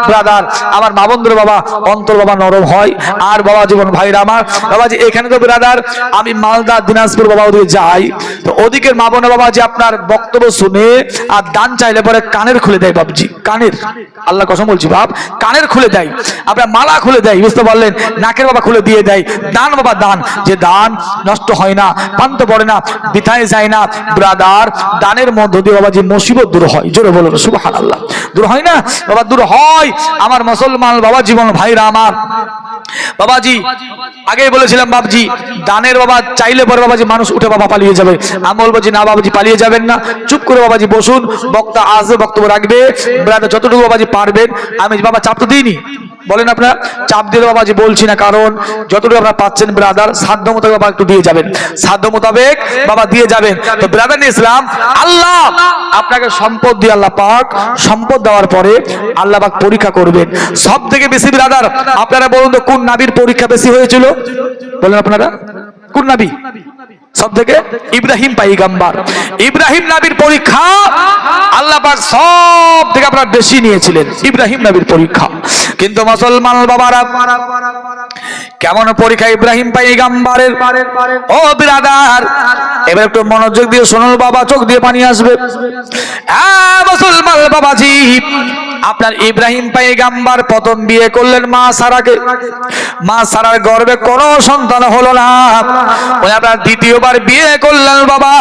ব্রাদার আমার মা বোনদের বাবা অন্তর বাবা নরম হয়। আর বাবা জীবন ভাইরা আমার বাবাজি এখানে তো ব্রাদার আমি মালদা দিনাজপুর বাবা ওদিকে যাই, তো ওদিকের মা বোনের বাবা যে আপনার বক্তব্য শুনে আর দান চাইলে পরে কানের খুলে দেয় বাবজি, কানের, আল্লাহ কসম বলছি বাপ, কানের খুলে দেয়, আপনার মালা খুলে দেয়, বুঝতে পারলেন, নাকের বাবা খুলে দিয়ে দেয়। দান বাবা দান, যে দান নষ্ট হয় না, পান্ত পড়ে না, বিথায় যায় না। ব্রাদার দানের মধ্য দিয়ে বাবাজি মুসিবত দূর হয়, জোরে বলুন সুবহানাল্লাহ। দূর হয় না বাবা, দূর হয়। আমার মুসলমান বাবা জীবন ভাইরা আমার বাবাজি আগেই বলেছিলাম বাবজি দানের বাবা চাইলে পরে বাবাজি মানুষ উঠে বাবা পালিয়ে যাবে। আমি বলবো যে না বাবাজি পালিয়ে যাবেন না, চুপ করে বাবাজি বসুন, বক্তা আসবে বক্তব্য রাখবে, ব্রাদার যতটুকু বাবাজি পারবেন। আমি বাবা চাপ তো দিইনি, বলেন আপনারা চাপ দিলে বাবাজি বলছি না, কারণ যতটুকু আপনারা পাচ্ছেন ব্রাদার সাধ্য মোতাবেক বাবা একটু দিয়ে যাবেন, সাধ্য মোতাবেক বাবা দিয়ে যাবেন। তো ব্রাদার ইসলাম আল্লাহ আপনাকে সম্পদ দিয়ে আল্লাহ পাক সম্পদ দেওয়ার পরে আল্লাহ পাক পরীক্ষা করবেন। সব থেকে বেশি ব্রাদার আপনারা বলুন তো কোন নবীর পরীক্ষা বেশি হয়েছিল, বলেন আপনারা কোন নবী? সব থেকে ইব্রাহিম পয়গম্বর, ইব্রাহিম নবীর পরীক্ষা আল্লাহ পাক সব থেকে আপনারা বেশি নিয়েছিলেন, ইব্রাহিম নবীর পরীক্ষা। কিন্তু মুসলমান বাবারা কেমন পরীক্ষা ইব্রাহিম পয়গম্বরের, ও ব্রাদার এবার একটু মনোযোগ দিয়ে শুনুন বাবা, চোখ দিয়ে পানি আসবে। হ্যাঁ মুসলমান বাবাজি আপনার ইব্রাহিম পয়গম্বর প্রথম বিয়ে করলেন মা সারাকে, মা সারার গর্ভে কোনো সন্তান হলো না, ওই আপনার দ্বিতীয়বার বিয়ে করলেন বাবা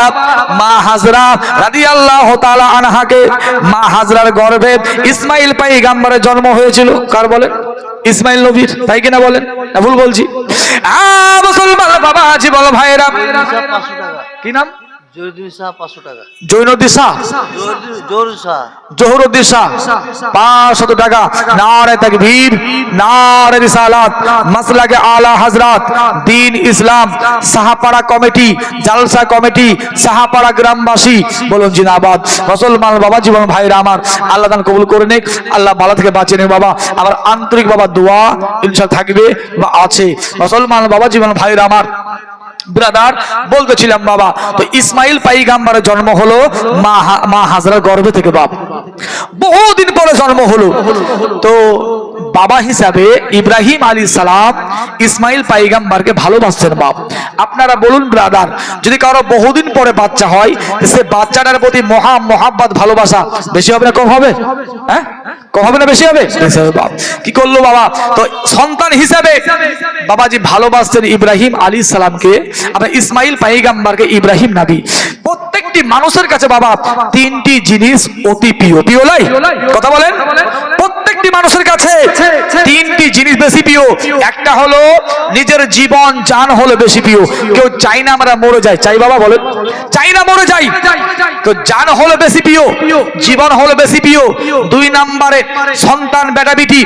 মা হাজরা রাদিয়াল্লাহু তাআলা আনহাকে। মা হাজরার গর্ভে ইসমাইল পয়গম্বরের জন্ম হয়েছিল। কার বলেন? ইসমাইল নবীর, তাই কিনা বলেন না ভুল বলছি? মুসলমান বাবাজি বলো ভাইরা, কি নাম? জৈনুদ্দিন শাহ, জহুরুদ্দিন শাহ 500 টাকা। নারায়ে তাকবীর, নারায়ে রিসালাত, মাসলাকে আলা হযরত, দ্বীন ইসলাম, সাহাপাড়া কমিটি, জালসা কমিটি, সাহাপাড়া গ্রামবাসী বলুন জিন্দাবাদ। মুসলমান বাবা জীবন ভাইরা আমার আল্লাহ দান কবুল করে নিক, আল্লাহ ভালো থেকে বাঁচিয়ে নিক বাবা। আমার আন্তরিক বাবা দোয়া ইনশাআল্লাহ থাকবে বা আছে। মুসলমান বাবা জীবন ভাইরা আমার ব্রাদার বলতেছিলাম বাবা, তো ইসমাইল পয়গম্বরের জন্ম হলো মা হাজরার গর্ভে থেকে বাপ, বহুদিন পরে জন্ম হলো। তো বাবা হিসাবে ইব্রাহিম আলাইহিস সালাম ইসমাইল পয়গম্বরকে ভালোবাসতেন বাপ। আপনারা বলুন ব্রাদার, যদি কারো বহুদিন পরে বাচ্চা হয় সে বাচ্চাটার প্রতি মহাব্বত ভালোবাসা বেশি হবে না কম হবে? হ্যাঁ কম হবে না বেশি হবে? বেশি হবে বাপ। কি করলো বাবা, তো সন্তান হিসাবে বাবাজি ভালোবাসতেন ইব্রাহিম আলাইহিস সালামকে, আপনার ইসমাইল পয়গম্বরকে ইব্রাহিম নবী। প্রত্যেকটি মানুষের কাছে বাবা তিনটি জিনিস অতি প্রিয়, প্রিয় লাই কথা বলেন, প্রত্যেক প্রত্যেকটি মানুষের কাছে তিনটি জিনিস বেশি প্রিয়। একটা হলো নিজের জীবন জান হলো বেশি প্রিয়। কেউ চাই না আমরা মরে যাই, চাই বাবা বলেন? চাই না মরে যাই। তো জান হলো বেশি প্রিয়, জীবন হলো বেশি প্রিয়। দুই নম্বরে সন্তান বেটা বিটি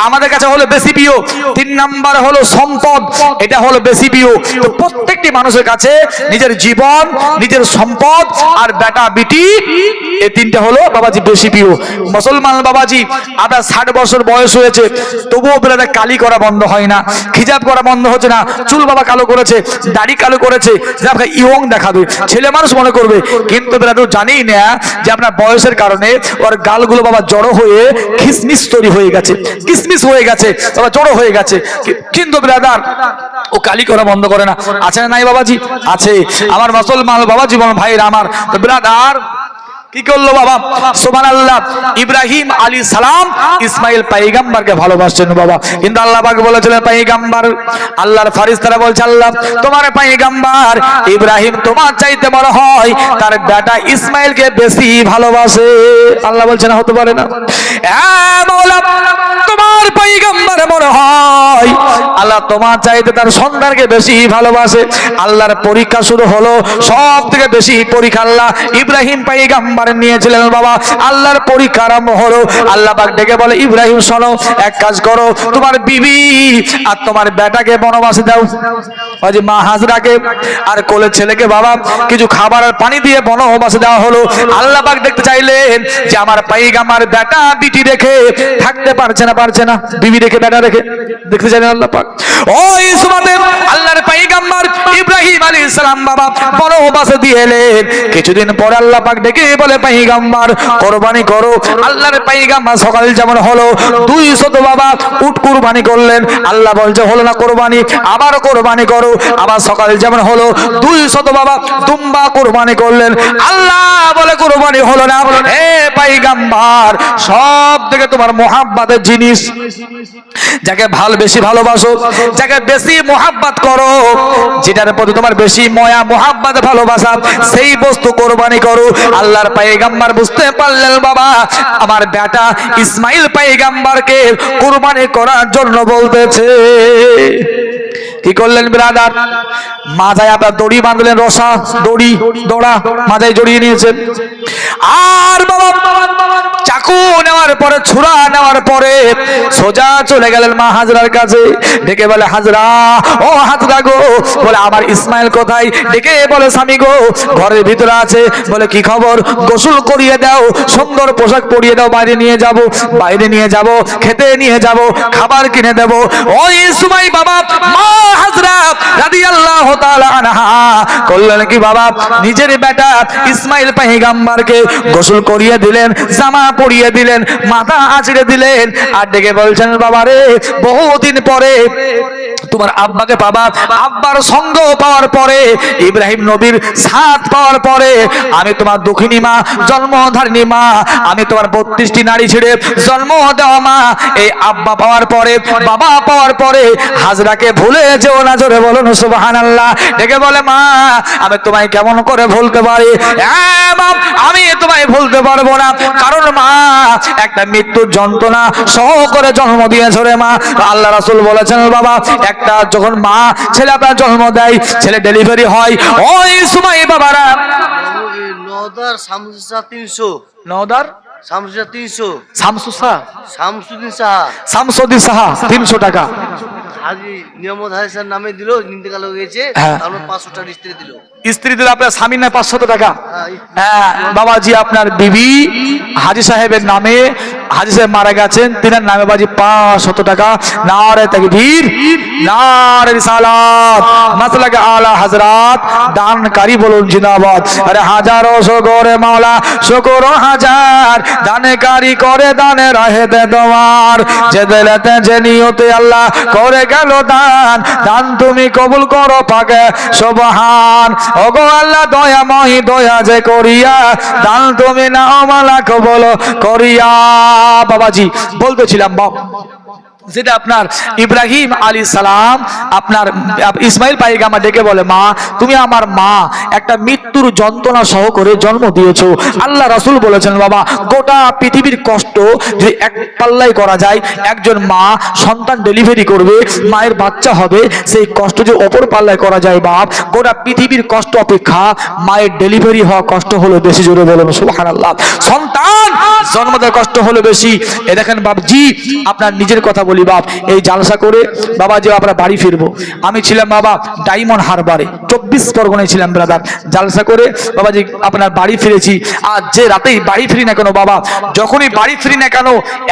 আমাদের কাছে হলো বেশি প্রিয়। তিন নম্বর হলো সম্পদ, এটা হলো বেশি প্রিয়। তো প্রত্যেকটি মানুষের কাছে নিজের জীবন, নিজের সম্পদ আর বেটা বিটি, এই তিনটা হলো বাবাজি বেশি প্রিয়। মুসলমান বাবাজি, আপনার 60 বছর বয়স হয়েছে, তবুও বেলাটা কালি করা বন্ধ হয় না, খিজাব করা বন্ধ হচ্ছে না। চুল বাবা কালো করেছে, দাড়ি কালো করেছে, যে আপনাকে ইয়ং দেখাবে, ছেলে মানুষ মনে করবে, কিন্তু বেলাটা জানেই না যে আপনার বয়সের কারণে ওর গালগুলো বাবা জড়ো হয়ে খিসমিস তৈরি হয়ে গেছে, কিসমিস হয়ে গেছে, বাবা জড়ো হয়ে গেছে। কিন্তু ব্রাদার ও কালি করা বন্ধ করে না। আছে না নাই বাবাজি? আছে। আমার মুসলমান বাবা জীবন ভাইরা আমার, তো ব্রাদার কি করলো বাবা? সুবহানাল্লাহ, ইব্রাহিম আলাইহিস সালাম ইসমাইল পয়গম্বরকে ভালোবাসছেন বাবা, কিন্তু আল্লাহ পাক বলেছিলেন পয়গম্বর, আল্লাহর ফেরেশতারা বলছে আল্লাহ তোমার পয়গম্বর ইব্রাহিম তোমার চাইতে বড় হয়, তার বেটা ইসমাইলকে বেশি ভালোবাসে। আল্লাহ বলছেন হতে পারে না। এ মাওলা, তোমার পয়গম্বর মনে হয় আল্লাহ তোমার চাইতে তার সন্তানকে বেশি ভালোবাসে। আল্লাহর পরীক্ষা শুরু হলো, সব থেকে বেশি পরীক্ষা আল্লাহ ইব্রাহিম পয়গম্বর নিয়েছিলেন বাবা। আল্লাহর পরীক্ষা আরম্ভ হলো। আল্লাহ পাক ডেকে বলে ইব্রাহিম শোনো, এক কাজ করো, তোমার বিবি আর তোমার বেটাকে বনবাসে দাও, ওই মা হাজরাকে আর কোলে ছেলেকে বাবা কিছু খাবার আর পানি দিয়ে বনবাসে দেওয়া হলো। আল্লাহ পাক দেখতে চাইলেন যে আমার পয়গম্বর বেটা বিটি রেখে থাকতে পারছে না, পারছে না, বিবি রেখে বেটা রেখে দেখতে চাইলেন আল্লাহ পাক। ওই সুবাদে আল্লাহর পয়গম্বর ইব্রাহিম আলাইহিস সালাম বাবা বনবাসে দিয়ে এলেন। কিছুদিন পর আল্লাহ পাক ডেকে বলে পয়গম্বর কুরবানি করো। আল্লাহর পয়গম্বর সকাল যেমন হলো 200 বাবা উট কুরবানি করলেন। আল্লাহ বলছে হলো না কুরবানি, আবার কুরবানি করো। আবার সকাল যেমন হলো 200 বাবা দুম্বা কুরবানি করলেন। আল্লাহ বলে কুরবানি হলো না। হে পয়গম্বর, সব থেকে তোমার মোহাব্বতের জিনিস, যাকে বেশি ভালোবাসো, যাকে বেশি মোহাব্বত করো, যেটার প্রতি তোমার বেশি ময়া মোহাব্বত ভালোবাসা, সেই বস্তু কুরবানি করো। আল্লাহর পয়গম্বর বুঝতে পারলেন বাবা আমার বেটা ইসমাইল পয়গম্বরকে কুরবানি করার জন্য বলতেছে। কি করলেন ব্রাদার? মাথায় আপনার দড়ি বাঁধলেন, রসা দড়ি, দড়া মাথায় জড়িয়ে নিয়েছেন। আর বাবা চাকু নেওয়ার পরে, ছুরা নেওয়ার পরে সোজা চলে গেলেন মা হাজরার কাছে। ডেকে বলে হাজরা, ও হাজরা গো, বলে আমার ইসমাইল কোথায়? ডেকে বলে স্বামী গো ঘরের ভিতরে আছে। বলে কি খবর? গোসল করিয়ে দাও, সুন্দর পোশাক পরিয়ে দাও, বাইরে নিয়ে যাব, বাইরে নিয়ে যাব, খেতে নিয়ে যাব, খাবার কিনে দেব। ওই সময় বাবা মা হাজরা রাদিয়াল্লাহু তাআলা আনহা করলেন কি বাবা, নিজের বেটা ইসমাইল পয়গম্বরকে গোসল করিয়ে দিলেন, জামা পরিয়ে দিলেন, মাথা আঁচড়ে দিলেন। আর ডেকে বলছেন বাবা রে, বহুদিন পরে তোমার আব্বাকে পাবা, আব্বার সঙ্গ পাওয়ার পরে, ইব্রাহিম নবীর সাথ পাওয়ার পরে, আমি তোমার দুঃখিনী মা, জন্মধারিণী মা, আমি তোমার 32টি নারী ছেড়ে জন্ম দেওয়া মা, এই আব্বা পাওয়ার পরে, বাবা পাওয়ার পরে হাজরাকে ভুলে যেও না। জোরে বলুন সুবহানাল্লাহ। ডেকে বলে মা, আমি তোমায় কেমন করে ভুলতে পারি? আমি তোমায় ভুলতে পারবো না, কারণ মা একটা মৃত্যুর যন্ত্রণা সহ করে জন্ম দিয়েছে রে মা। আল্লাহ রাসূল বলেছেন বাবা, একটা যখন মা ছেলে আপনার জন্ম দেয়, ছেলে ডেলিভারি হয়, ওই সময় বাবারা নদার শামসুদ্দিন 300, নওদার শামসুদ্দিন 300, শামসুদ্দিন শামসুদ্দিন সাহা 300 টাকা হাজি নিয়ামত হাসান নামে দিল, নিতে গেল গেছে, হ্যাঁ। তারপর 500 টাকা স্ত্রী দিল। স্ত্রী দিল আপনার স্বামীর নামে 500 টাকা। হ্যাঁ বাবাজি, আপনার বিবি হাজি সাহেবের নামে, হাজি সাহেব মারা গেছেন, তিনার নামে বাজি 500 টাকা। নারে তাকবীর, নারে রিসালাত, মাসলাকে আলা হযরত, দানকারী বলুন জিন্দাবাদ। আরে হাজারো শুকর মাওলা, শুকর হাজার, দানকারী করে দানে রাহেতে তোমার, যে দিলেতে যে নিয়তে আল্লাহ করে গেল দান, দান তুমি কবুল করো পাকে সুবহান। ওগো আল্লাহ দয়াময়, দয়া যে করিয়া, দান তুমি নাও মালা কবুল করিয়া। বাবাজি বলতেছিলাম যেটা আপনার ইব্রাহিম আলাইহিস সালাম আপনার ইসমাইল পাইগামা ডেকে বলে, মা তুমি আমার মা, একটা মৃত্যুর যন্ত্রণা সহ করে জন্ম দিয়েছো। আল্লাহ রাসূল বলেছেন, বাবা গোটা পৃথিবীর কষ্ট যদি এক পাল্লাই করা যায়, একজন মা সন্তান ডেলিভারি করবে, মায়ের বাচ্চা হবে, সেই কষ্ট যে অপর পাল্লায় করা যায় বাপ, গোটা পৃথিবীর কষ্ট অপেক্ষা মায়ের ডেলিভারি হওয়া কষ্ট হলো বেশি। জোরে বলুন সুবহানাল্লাহ। সন্তান জন্ম দেওয়ার কষ্ট হলো বেশি। এ দেখেন বাপজি, আপনার নিজের কথা বলি বাপ, এই জালসা করে বাবা যে আমরা বাড়ি ফিরবো, আমি ছিলাম বাবা ডায়মন্ড হারবারে, 24 পরগনায় ছিলাম ব্রাদার। জালসা করে বাবাজি আপনার বাড়ি ফিরেছি। আর যে রাতেই বাড়ি ফিরি না কেন বাবা, যখনই বাড়ি ফিরি না কেন,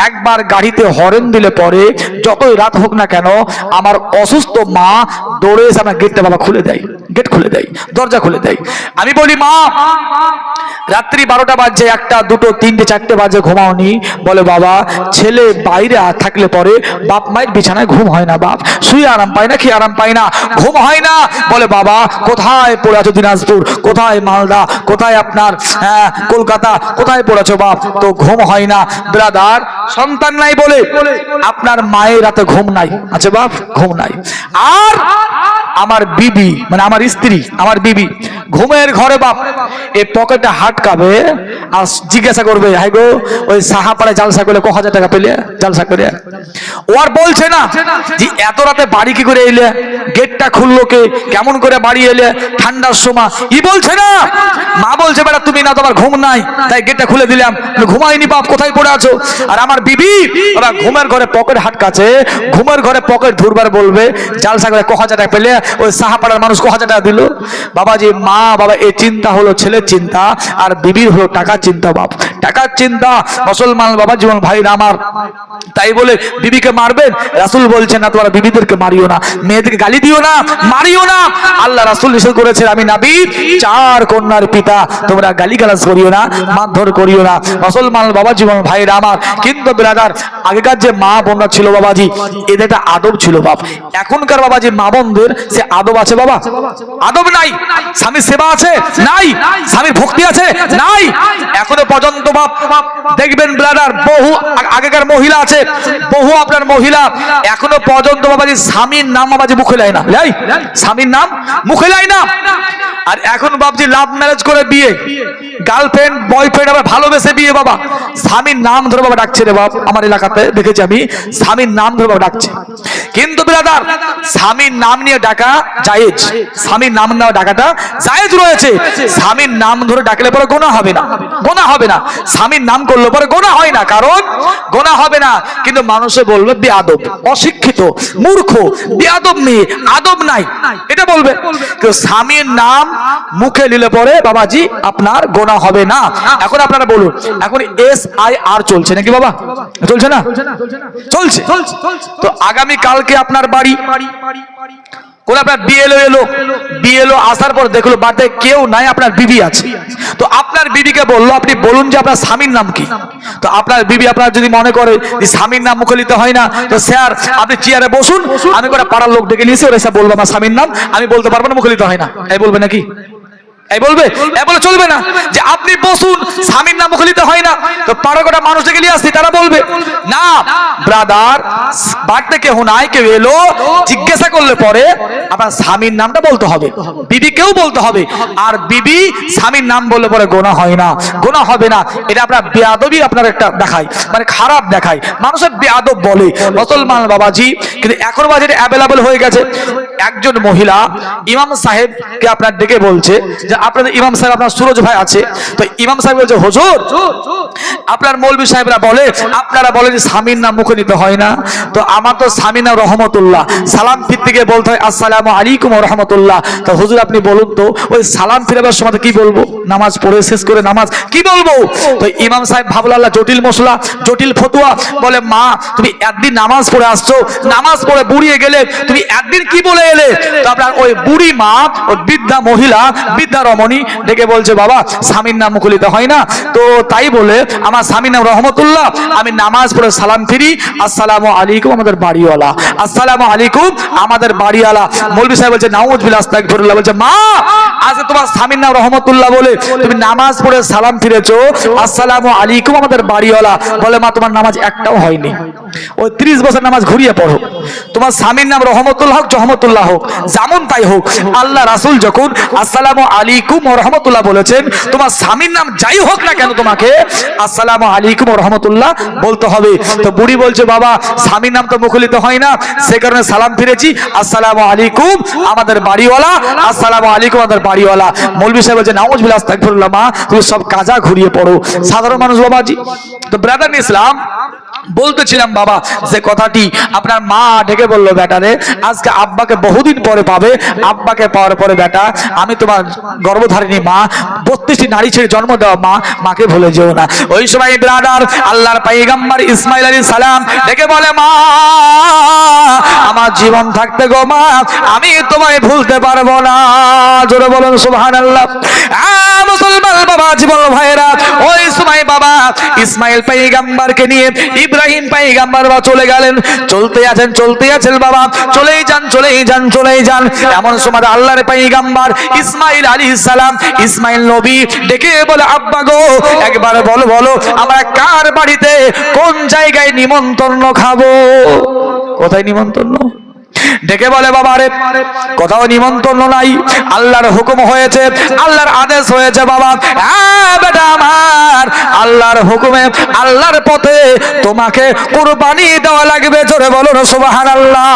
একবার গাড়িতে হর্ন দিলে পরে যতই রাত হোক না কেন, আমার অসুস্থ মা দৌড়ে এসে আমার গেটটা বাবা খুলে দেয়, গেট খুলে দেয়, দরজা খুলে দেয়। আমি বলি, মা রাত্রি 12টা বাজে, 1টা 2টো 3টে 4টে বাজে ঘুমাওনি? বলে, বাবা ছেলে বাইরে থাকলে পরে বাপ মায়ের বিছানায় ঘুম হয় না বাপ, শুয়ে আরাম পায় না, খেয়ে আরাম পায় না, ঘুম হয় না। বলে, বাবা কোথায় পড়ে আছো দিনাজপুর, কোথায় মালদা, কোথায় আপনার কলকাতা, কোথায় পড়েছো বাপ, তো ঘুম হয় না। ব্রাদার সন্তান নাই বলে আপনার মায়ের রাতে ঘুম নাই, আচ্ছা বাপ ঘুম নাই। আর আমার বিবি মানে আমার স্ত্রী, আমার বিবি ঘুমের ঘরে বাপ এই পকেটে হাটকাবে আর জিজ্ঞাসা করবে, হাই গো ওই সাহাপাড়ায় জালসা করলে ক হাজার টাকা পেলে জালসা করে? ও আর বলছে না যে এত রাতে বাড়ি কি করে এলে, গেটটা খুললো কে, কেমন করে বাড়ি এলে ঠান্ডার সময়, ই বলছে না। মা বলছে, বেটা তুমি না, তোমার ঘুম নাই তাই গেটটা খুলে দিলাম, ঘুমাইনি বাপ, কোথায় পড়ে আছো? আর আমার বিবি ওরা ঘুমের ঘরে পকেট হাটকাছে, ঘুমের ঘরে পকেট ধরবার বলবে জালসা করে ক হাজার টাকা পেলে, ওই সাহাপাড়ার মানুষ ক হাজার টাকা দিল। বাবাজি মা বাবা এই চিন্তা হলো ছেলের চিন্তা, আর বিবির হলো টাকার চিন্তা বাপ, টাকার চিন্তা। মুসলমান বাবা জীবন ভাইরা আমার, তাই বলে বিবিকে মারবেন? রাসূল বলছেন না, তোমরা বিবিদেরকে মারিও না, মেয়েদেরকে গালি দিও না, মারিও না। আল্লাহ রাসূল নিষেধ করেছেন, আমি নবী 4 কন্যার পিতা, তোমরা গালিগালাজ করিও না, মারধর করিও না। মুসলমান বাবা জীবন ভাইরা আমার, কিন্তু ব্রাদার আগেকার যে মা বোনরা ছিল বাবাজি, এদের একটা আদব ছিল বাপ। এখনকার বাবাজি মা বোনদের সে আদব আছে বাবা? আদব নাই। স্বামীর সেবা আছে? নাই। স্বামীর ভক্তি আছে? নাই। এখনো পর্যন্ত বাপ দেখবেন ব্রাদার, বহু আগেকার মহিলা আছে, বহু আপনার মহিলা এখনো পর্যন্ত বাবাজি স্বামীর নাম বাবাজি মুখে লাই না, স্বামীর নাম মুখে লাই না। আর এখন বাবজি লাভ ম্যারেজ করে বিয়ে, গার্লফ্রেন্ড বয়ফ্রেন্ড আবার ভালোবেসে বিয়ে বাবা, স্বামীর নাম ধরে বাবা ডাকছে রে বাপ। আমার এলাকাতে দেখেছি আমি, স্বামীর নাম ধরে বাবা ডাকছে। কিন্তু ব্রাদার স্বামীর নাম নিয়ে ডাকা জায়েজ, স্বামীর নাম নেওয়া ডাকাটা জায়েজ রয়েছে। স্বামীর নাম ধরে ডাকলে পরে গোনা হবে না, গোনা হবে না। স্বামীর নাম করলে পরে গোনা হয় না, কারণ গোনা হবে না। কিন্তু মানুষে বলবে বেয়াদব, অশিক্ষিত, মূর্খ, বেয়াদব মেয়ে, আদব নাই, এটা বলবে। কেউ স্বামীর নাম মুখে নিলে পরে বাবাজি আপনার গোনা হবে না। এখন আপনারা বলুন, এখন SIR চলছে নাকি বাবা? চলছে না? চলছে। তো আগামী কালকে আপনার বাড়ি কোন আপনার বিএলও আসার পর দেখলো বাড়িতে কেউ নাই, আপনার বিবি আছে। তো আপনার বিবিকে বললো, আপনি বলুন যে আপনার স্বামীর নাম কি? তো আপনার বিবি আপনার যদি মনে করে যে স্বামীর নাম মুখে নিতে হয় না, তো স্যার আপনি চেয়ারে বসুন, আমি করে পাড়ার লোক ডেকে নিয়েছি, ওরা এসে বলবো আমার স্বামীর নাম, আমি বলতে পারবো না, মুখে নিতে হয় না, এই বলবে নাকি? এই বলবে? এই বলে চলবে না যে আপনি বসুন, স্বামীর নাম মুখে নিতে হয় না, তো পাড়াগোটা মানুষ ডেকে নিয়ে আসছি, তারা বলবে না। ব্রাদার বাড়িতে কেউ নাই, কেউ এলো, জিজ্ঞাসা করলে পরে আপনার স্বামীর নামটা বলতে হবে, বিবিকেও বলতে হবে। আর বিবি স্বামীর নাম বললে পরে গোনা হয় না, গোনা হবে না। এটা আপনার বেয়াদবি আপনার একটা দেখায়, মানে খারাপ দেখায়, মানুষের বেয়াদব বলে মুসলমান বাবাজি। কিন্তু এখন বাজে অ্যাভেলেবল হয়ে গেছে। একজন মহিলা ইমাম সাহেবকে আপনার ডেকে বলছে যে আপনাদের ইমাম সাহেব আপনার সুরজ ভাই আছে, তো ইমাম সাহেব বলছে, হুজুর আপনার মৌলভী সাহেবরা বলে, আপনারা বলেন যে স্বামীর নাম মুখে নিতে হয় না, তো আমার তো স্বামীর নাম রহমতুল্লাহ, সালাম ফিরতে গিয়ে বলতে হয় আসসালামু আলাইকুম ওয়া রাহমাতুল্লাহ। তো হুজুর আপনি বলুন তো ওই সালাম ফিরাবার সময় কি বলবো? নামাজ পড়ে শেষ করে নামাজ কি বলবো? তো ইমাম সাহেব ভাবলো আল্লাহ জটিল মশলা, জটিল ফতুয়া। বলে, মা তুমি একদিন নামাজ পড়ে আসছো, নামাজ পড়ে বুড়িয়ে গেলে, তুমি একদিন কি বলে এলে? তা আপনার ওই বুড়ি মা, ওই বৃদ্ধা মহিলা, বৃদ্ধা রমণী ডেকে বলছে, বাবা স্বামীর নাম মুখলিত হয় না, তো তাই বলে আমার স্বামীর নাম রহমতুল্লাহ, আমি নামাজ পড়ে সালাম ফিরি, আসসালামু আলাইকুম আমাদের বাড়িওয়ালা, আসসালামু আলাইকুম আমাদের বাড়িওয়ালা। মৌলভী সাহেব বলছে নাউজুবিল্লাহ আস্তাগফিরুল্লাহ, বলছে মা আজকে তোমার স্বামীর নাম রহমতুল্লাহ বলে তুমি নামাজ পড়ে সালাম ফিরেছো, আসসালামু আলাইকুম আমাদের বাড়িওয়ালা। বলে মা তোমার নামাজ একটাও হয়নি, ওই 30 বছর নামাজ ঘুরিয়ে পড়ো, তোমার স্বামীর নাম রহমতুল্লাহ হোক জহমতুল্লাহ হোক যেমন তাই হোক, আল্লাহ রাসূল যখন আসসালামু আলাইকুম ওয়া রাহমাতুল্লাহ বলেছেন, তোমার স্বামীর নাম যাই হোক না কেন তোমাকে আসসালামু আলাইকুম ওয়া রাহমাতুল্লাহ বলতে হবে। তো বুড়ি বলছে বাবা স্বামীর নাম তো মুখলিত হয় না, সে কারণে সালাম ফিরেছি, আসসালামু আলাইকুম আমাদের বাড়িওয়ালা, আসসালামু আলাইকুম আমাদের বাড়িওয়ালা। মৌলভী সাহেব বলছে নাউজুবিল্লাহ আস্তাগফিরুল্লাহ, মা তুমি সব কাজা ঘুরিয়ে পড়ো, সাধারণ মানুষ বাবাজি। তো ব্রাদার ইসলাম বলতেছিলাম বাবা যে কথাটি আপনার মা ডেকে বললো, বেটারে আজকে আব্বাকে বহুদিন পরে পাবে, আব্বাকে পাওয়ার পরে বেটা আমি তোমার গর্ভধারিণী মা, 32টি নারী ছেড়ে জন্ম দেওয়া মা, মাকে ভুলে যেও না। ওই সময় ব্রাদার আল্লাহর পয়গম্বর ইসমাইল আলাইহিস সালাম ডেকে বলে, মা আমার জীবন থাকতে গো মা আমি তোমায় ভুলতে পারবো না। জোরে বলুন সুবহানাল্লাহ। মুসলমান বাবা জীবন ভাইরা, ওই সময় বাবা ইসমাইল পয়গম্বরকে নিয়ে ইব্রাহিম পয়গম্বর চলে গেলেন, চলতে আছেন বাবা, চলেই যান। এমন সময় আল্লাহর পয়গম্বর ইসমাইল আলাইহিস সালাম, ইসমাইল নবী ডেকে বলে, আব্বা গো একবার বলো আমরা কার বাড়িতে কোন জায়গায় নিমন্ত্রণ খাবো? কোথায় নিমন্ত্রণ? ডেকে বলে বাবা রে কোথাও নিমন্ত্রণ নাই, আল্লাহর হুকুম হয়েছে, আল্লাহর আদেশ হয়েছে বাবা, বেটা আমার আল্লাহর হুকুমে আল্লাহর পথে তোমাকে কুরবানি দেওয়া লাগবে। জোরে বলো না সুবহানাল্লাহ।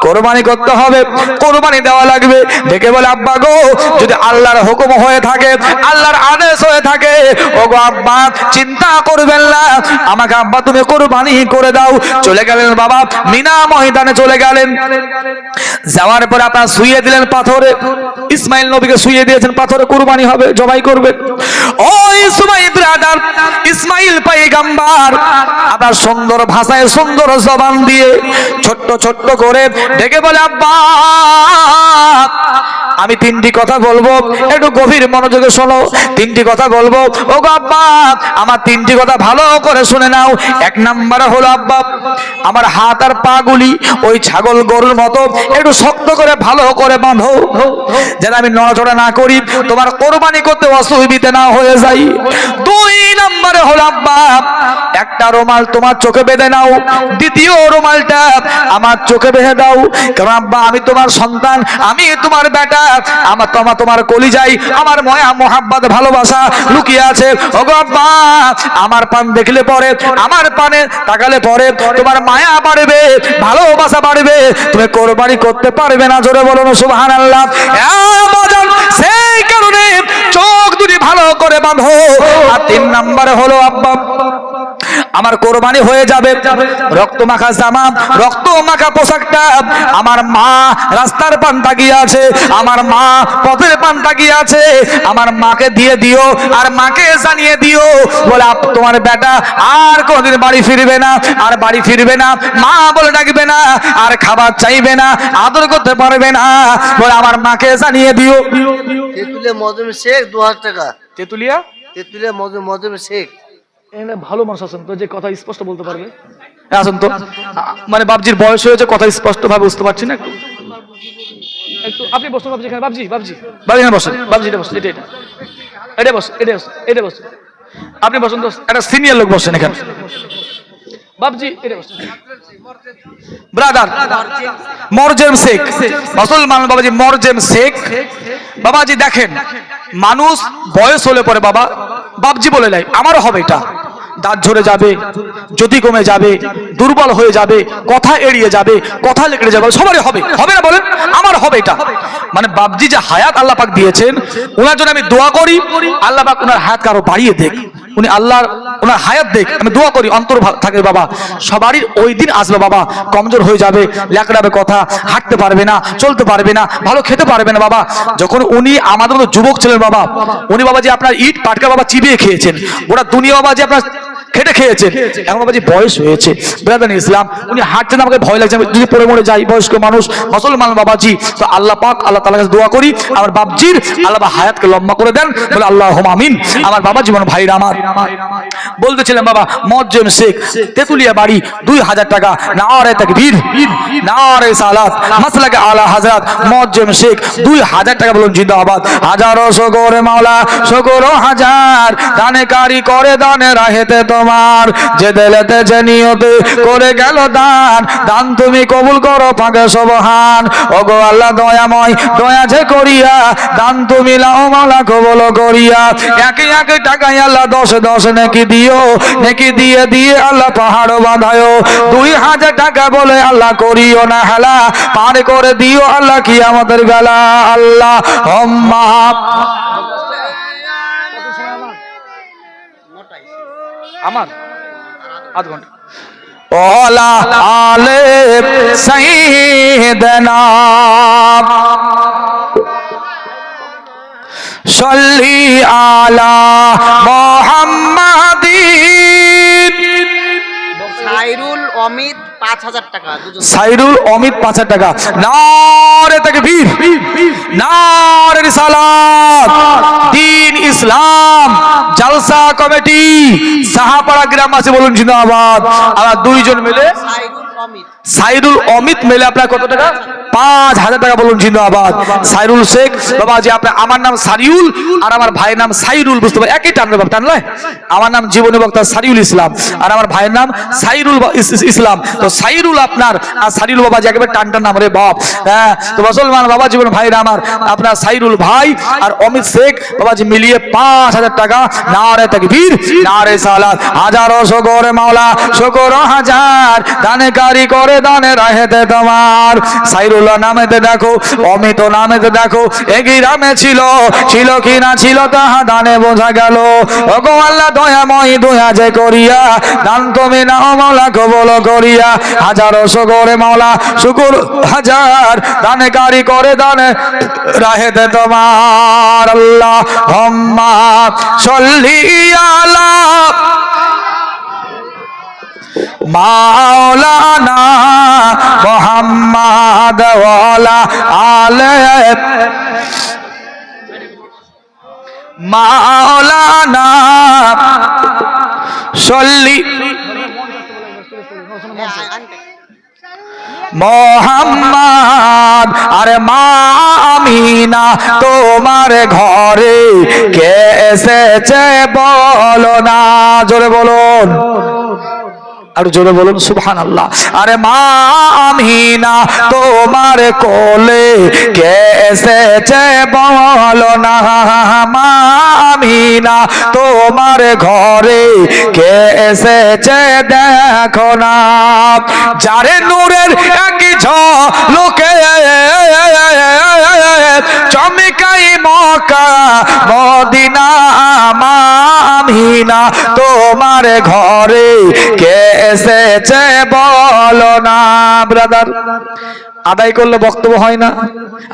কোরবানি করতে হবে, কোরবানি দেওয়া লাগবে। ডেকে বলে আব্বা গো যদি আল্লাহর হুকুম হয়ে থাকে, আল্লাহর আদেশ হয়ে থাকে, ও গো আব্বা চিন্তা করবেন না, আমাকে আব্বা তুমি কোরবানি করে দাও। চলে গেলেন বাবা মিনা ময়দানে, চলে গেলেন, যাওয়ার পর আপনারা শুইয়ে দিলেন পাথরে, ইসমাইল নবীকে শুইয়ে দিয়েছেন পাথরে, কুরবানি হবে, জবাই করবে। ওই সময় ব্রাদার ইসমাইল পয়গম্বর আবার সুন্দর ভাষায় সুন্দর জবান দিয়ে ছোট্ট করে ডেকে বলে, আব্বা আমি 3টি কথা বলবো, একটু গভীর মনোযোগে শোনো, 3টি কথা বলবো। ও গো আব্বা আমার 3টি কথা ভালো করে শুনে নাও। 1 নাম্বার হলো আব্বা আমার হাত আর পা গুলি ওই ছাগল গরুর মতো একটু শক্ত করে ভালো করে বাঁধো, যেন আমি নড়াচড়া না করি, তোমার কোরবানি করতে অসুবিধা না হয়ে যায়। 2 নাম্বারে হলো আব্বা একটা রুমাল তোমার চোখে বেঁধে নাও, দ্বিতীয় রুমালটা আমার চোখে বেঁধে দাও, কারণ আব্বা আমি তোমার সন্তান, আমি তোমার বেটা, আমার তোমার কলিজায় আমার মায়া মোহাব্বত ভালোবাসা লুকিয়ে আছে। ওগো আব্বা আমার পান দেখলে পরে, আমার পানে তাকালে পরে তোমার মায়া বাড়বে, ভালোবাসা বাড়বে, তুমি কোরবানি করতে পারবে না। জোরে বলো না সুবহানাল্লাহ। সেই কারণে চোখ দুটি ভালো করে বাঁধো। আর 3 নম্বরে হলো আব্বা আমার কোরবানি হয়ে যাবে, রক্ত মাখা জামা, রক্ত মাখা পোশাকটা আমার মা রাস্তার পান তাকিয়ে আছে, আমার মা পথের পান তাকিয়ে আছে, আমার মাকে দিয়ে দিও আর মাকে জানিয়ে দিও বলে তোমার বেটা আর কোনদিন বাড়ি ফিরবে না, আর বাড়ি ফিরবে না, মা বলে ডাকবে না, আর খাবার চাইবে না, আদর করতে পারবে না, বলে আমার মাকে জানিয়ে দিও। তেতুলিয়া মজম শেখ 2000 টাকা। তেতুলিয়া মজম শেখ এখানে ভালো মানুষ আছেন তো যে কথা স্পষ্ট বলতে পারবে? আসুন তো, মানে বাবজির বয়স হয়েছে, কথা স্পষ্ট ভাবে বুঝতে পারছি না, একটু আপনি বসুন বাবজি, এখানে বাবজি এখানে বসেন, বাবজি এটা বসেন, এটা বসেন, আপনি বসুন তো, একটা সিনিয়র লোক বসেন এখানে, বাবজি এটা বসেন। ব্রাদার মরজেম শেখ, মুসলমান বাবাজি মরজেম শেখ। বাবাজি দেখেন মানুষ বয়স হলে পরে বাবা বাবজি বলে নাই, আমারও হবে এটা, দাঁত ঝরে যাবে, জ্যোতি কমে যাবে, দুর্বল হয়ে যাবে, কথা এড়িয়ে যাবে, কথা লেগে যাবে, সবারই হবে, হবে না বলেন? আমার হবে এটা। মানে বাবজি যে হায়াত আল্লাহ পাক দিয়েছেন, ওনার জন্য আমি দোয়া করি আল্লাহ পাক ওনার হায়াত আরো বাড়িয়ে দেখ, উনি আল্লাহর ওনার হায়াত দেখ, আমি দোয়া করি অন্তর থাকে বাবা। সবারই ওই দিন আসবে বাবা, কমজোর হয়ে যাবে, ল্যাকড়াবে কথা, হাঁটতে পারবে না, চলতে পারবে না, ভালো খেতে পারবে না বাবা। যখন উনি আমাদের মতো যুবক ছিলেন বাবা, উনি বাবা যে আপনার ইট পাটকা বাবা চিবিয়ে খেয়েছেন, ওরা দুনিয়া বাবা যে আপনার খেটে খেয়েছেন, এখন বাবাজি বয়স হয়েছে, ব্রাদার ইসলাম উনি হাঁটছেন, আমাকে ভয় লাগছে আমি যদি পড়ে মরে যাই, বয়স্ক মানুষ মুসলমান বাবাজি। তো আল্লাহ পাক আল্লাহ তাআলার কাছে দোয়া করি আমার বাপজির আল্লাহ হায়াতকে লম্বা করে দেন, বলে আল্লাহুম্মা আমিন। আমার বাবা জীবন ভাইরা আমার বলতেছিলাম বাবা মুয়াজ্জিম শেখ তেতুলিয়া বাড়ি 2000 টাকা, নারে তাকবীর নারে সালাত, মাসলাকে আলা হযরত মুয়াজ্জিম শেখ 2000 টাকা বলুন জিন্দাবাদ। হাজারো শুকর মাওলা শুকর হাজার, দানে কারি করে দানে রাহেতে তোমার, যে দিলেতে যে নিয়তে করে গেল দান, দান তুমি কবুল করো পাকে সুবহান। ওগো আল্লাহ দয়াময় দয়া যে করিয়া, দান তুমি লাও মাওলা কবুল করিয়া, একে একে টাকায় আল্লাহ 10 নেকি দিও, নেকি দিয়ে দিয়ে আল্লাহ পাহাড় বাঁধায়ো। 2000 টাকা বলে আল্লাহ করিও না হেলা, পার করে দিও আল্লাহ কিয়ামতের বেলা। আল্লাহ হুম্মা আমার আধ ঘন্টা ওলা আলে সাইয়্যিদানা সাল্লি আলা মুহাম্মাদিন। সাইরুল অমিত 5000 টাকা, সাইরুল অমিত 5000 টাকা, নারে তাকবীর নারে রিসালাত, দ্বীন ইসলাম জালসা কমিটি সাহাপাড়া গ্রামবাসী বলুন জিন্দাবাদ। আমরা দুইজন মিলে সাইরুল অমিত মিলে আপনার কত টাকা? 5000 টাকা বলুন জিন্দাবাদ। সাইরুল শেখ বাবাজি আপনার, আমার নাম সারিউল আর আমার ভাইয়ের নাম সাইরুল, বুঝতে পারি একই টানবে বাবা, টানলে আমার নাম জীবনী বক্তা সারিউল ইসলাম আর আমার ভাইয়ের নাম সাইরুল ইসলাম। তো সাইরুল আপনার আর সারিউল বাবাজি একেবারে টানটার নাম রে বাপ। হ্যাঁ তো মুসলমান বাবা জীবন ভাইরা আমার, আপনার সাইরুল ভাই আর অমিত শেখ বাবাজি মিলিয়ে 5000 টাকা, নারে তাকবীর নারে সালাত। হাজারো শুকর মাওলা শুকর হাজার, দানে কারি করে দানে রাহেতে তোমার। সাইরুল্লাহ নামেতে দেখো, অমিত নামেতে দেখো, একই রামে ছিল ছিল কি না ছিল তাহা দানে বোঝা গেল। ওগো আল্লাহ দয়াময় দয়া যে করিয়া, দান তুমি নাও মাওলা কবুল করিয়া। হাজারো শুকরে মাওলা শুকর হাজার, দানে কারি করে দানে রাহেতে তোমার। আল্লাহুম্মা সাল্লি আলা মাওলানা মুহাম্মাদ ওয়ালা আলে মাওলানা সাল্লি মোহাম্মদ। আরে মা আমিনা তোমার ঘরে কে এসেছে বলো না, জোরে বলুন আর জোরে বলুন সুবহানাল্লাহ। আরে মা আমিনা তোমার কোলে কে এসেছে বলো না, মা আমিনা তোমার ঘরে কে এসেছে দেখো না। যারে নূরের এক ঝলকে চমকাই মক্কা মদিনা, মা আমিনা তোমার ঘরে কে এসেছে বলো না। ব্রাদার আদায় করলে বক্তব্য হয় না,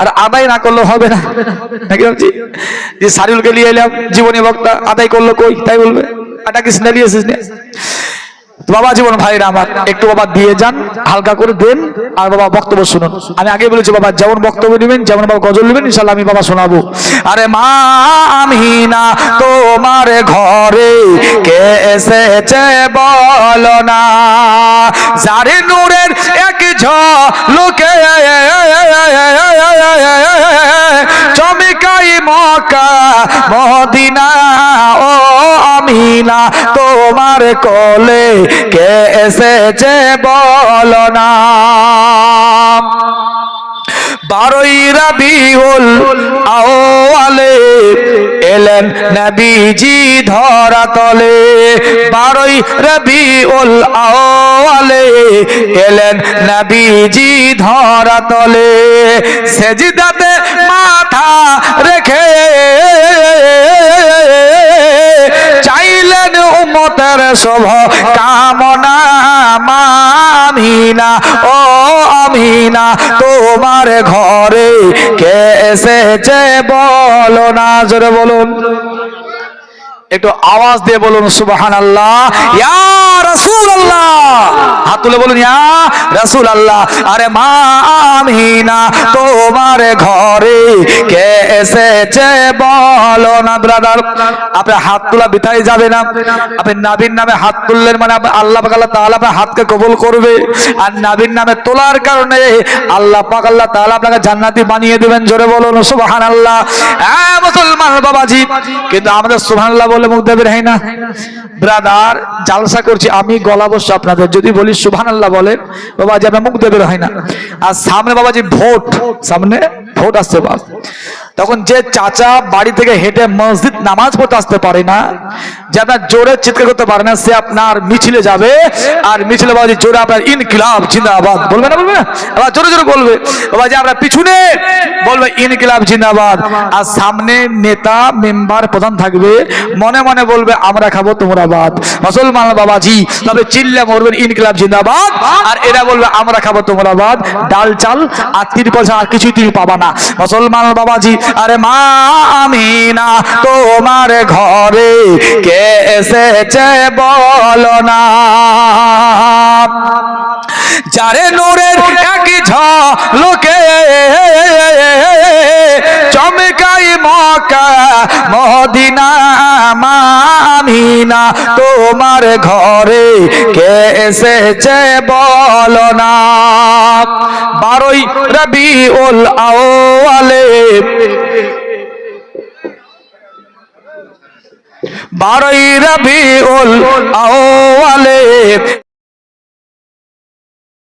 আর আদায় না করলে হবে না নাকি বলছি? যে সারিউলকে নিয়ে এলাম জীবনী বক্তা, আদায় করলো কই, তাই বলবে এটা কি সিনারি এসেছিস না? বাবা জীবন ভাইরা আমার একটু বাবা দিয়ে যান, হালকা করে দেন আর বাবা বক্তব্য শুনুন। আমি আগে বলেছি বাবা যেমন বক্তব্য নেবেন, যেমন বাবা গজল নেবেন, ইনশাআল্লাহ আমি বাবা শোনাবো। আরে মা আমিনা তোমার ঘরে কে এসেছে বলো না, যারে নূরের এক ঝলকে চমকাই মক্কা মদিনা, ও আমিনা তোমার কোলে কে এসেছে বলো না। 12ই রবিউল আউয়ালে এলেন নবীজি ধরা তলে, 12ই রবিউল আউয়ালে এলেন নবীজি ধরা তলে। সেজদাতে মাথা রেখে চাইলেন উম্মতের শুভ কামনা, মা আমিনা ও আমিনা তোমার ঘরে কে এসেছে বলো না, জোরে বলুন। একটু আওয়াজ দিয়ে বলুন সুবহানাল্লাহ। ইয়া রাসূলুল্লাহ, হাত তুলে বলুন ইয়া রাসূলুল্লাহ। আরে মা আমিনা তোমার ঘরে কে এসেছে বলো না। ব্রাদার, আপনি হাত তোলা বিথায় যাবে না। আপনি নবীর নামে হাত তুললেন মানে আল্লাহ পাক আল্লাহ তাআলা আপনার হাতকে কবুল করবে। আর নবীর নামে তোলার কারণে আল্লাহ পাক আল্লাহ তাআলা আপনাকে জান্নাতি বানিয়ে দিবেন। জোরে বলুন সুবহানাল্লাহ। হ্যাঁ মুসলমান বাবাজি, কিন্তু আমাদের সুবহানাল্লাহ বলে মুখ দেবে হয় না। ব্রাদার, জালসা করছি আমি, গলা বসে আপনাদের যদি বলি সুবহানাল্লাহ বলেন বাবাজি, আপনার মুখ দেবে হয় না। আর সামনে বাবাজি ভোট, সামনে ভোট আসছে বাস, তখন যে চাচা বাড়ি থেকে হেঁটে মসজিদ নামাজ পড়তে আসতে পারে না, যে আপনার জোরে চিৎকার করতে পারে না, সে আপনার মিছিলে যাবে। আর মিছিলে বাবাজি জোরে আপনার ইনকিলাব জিন্দাবাদ বলবে না, বলবে না? আবার জোরে জোরে বলবে বাবাজি। আপনার পিছনে বলবে ইনকিলাব জিন্দাবাদ। আর সামনে নেতা মেম্বার প্রধান থাকবে, মনে মনে বলবে আমরা খাবো তোমরা বাদ। মুসলমান বাবাজি, তবে চিল্লে মরবেন ইনকিলাব জিন্দাবাদ, আর এরা বলবে আমরা খাবো তোমরা বাদ। ডাল চাল আর 3% আর কিছুই তুমি পাবা না। মুসলমান বাবাজি, আরে মা আমিনা তোমার ঘরে কে এসেছে বলো না। যারে নূরের এক ঝলকে চমকাই মক্কা মদিনা, মা আমিনা তোমার ঘরে কে এসেছে বলো না। 12ই রবিউল আউয়ালে 12ই রবিউল আউয়ালে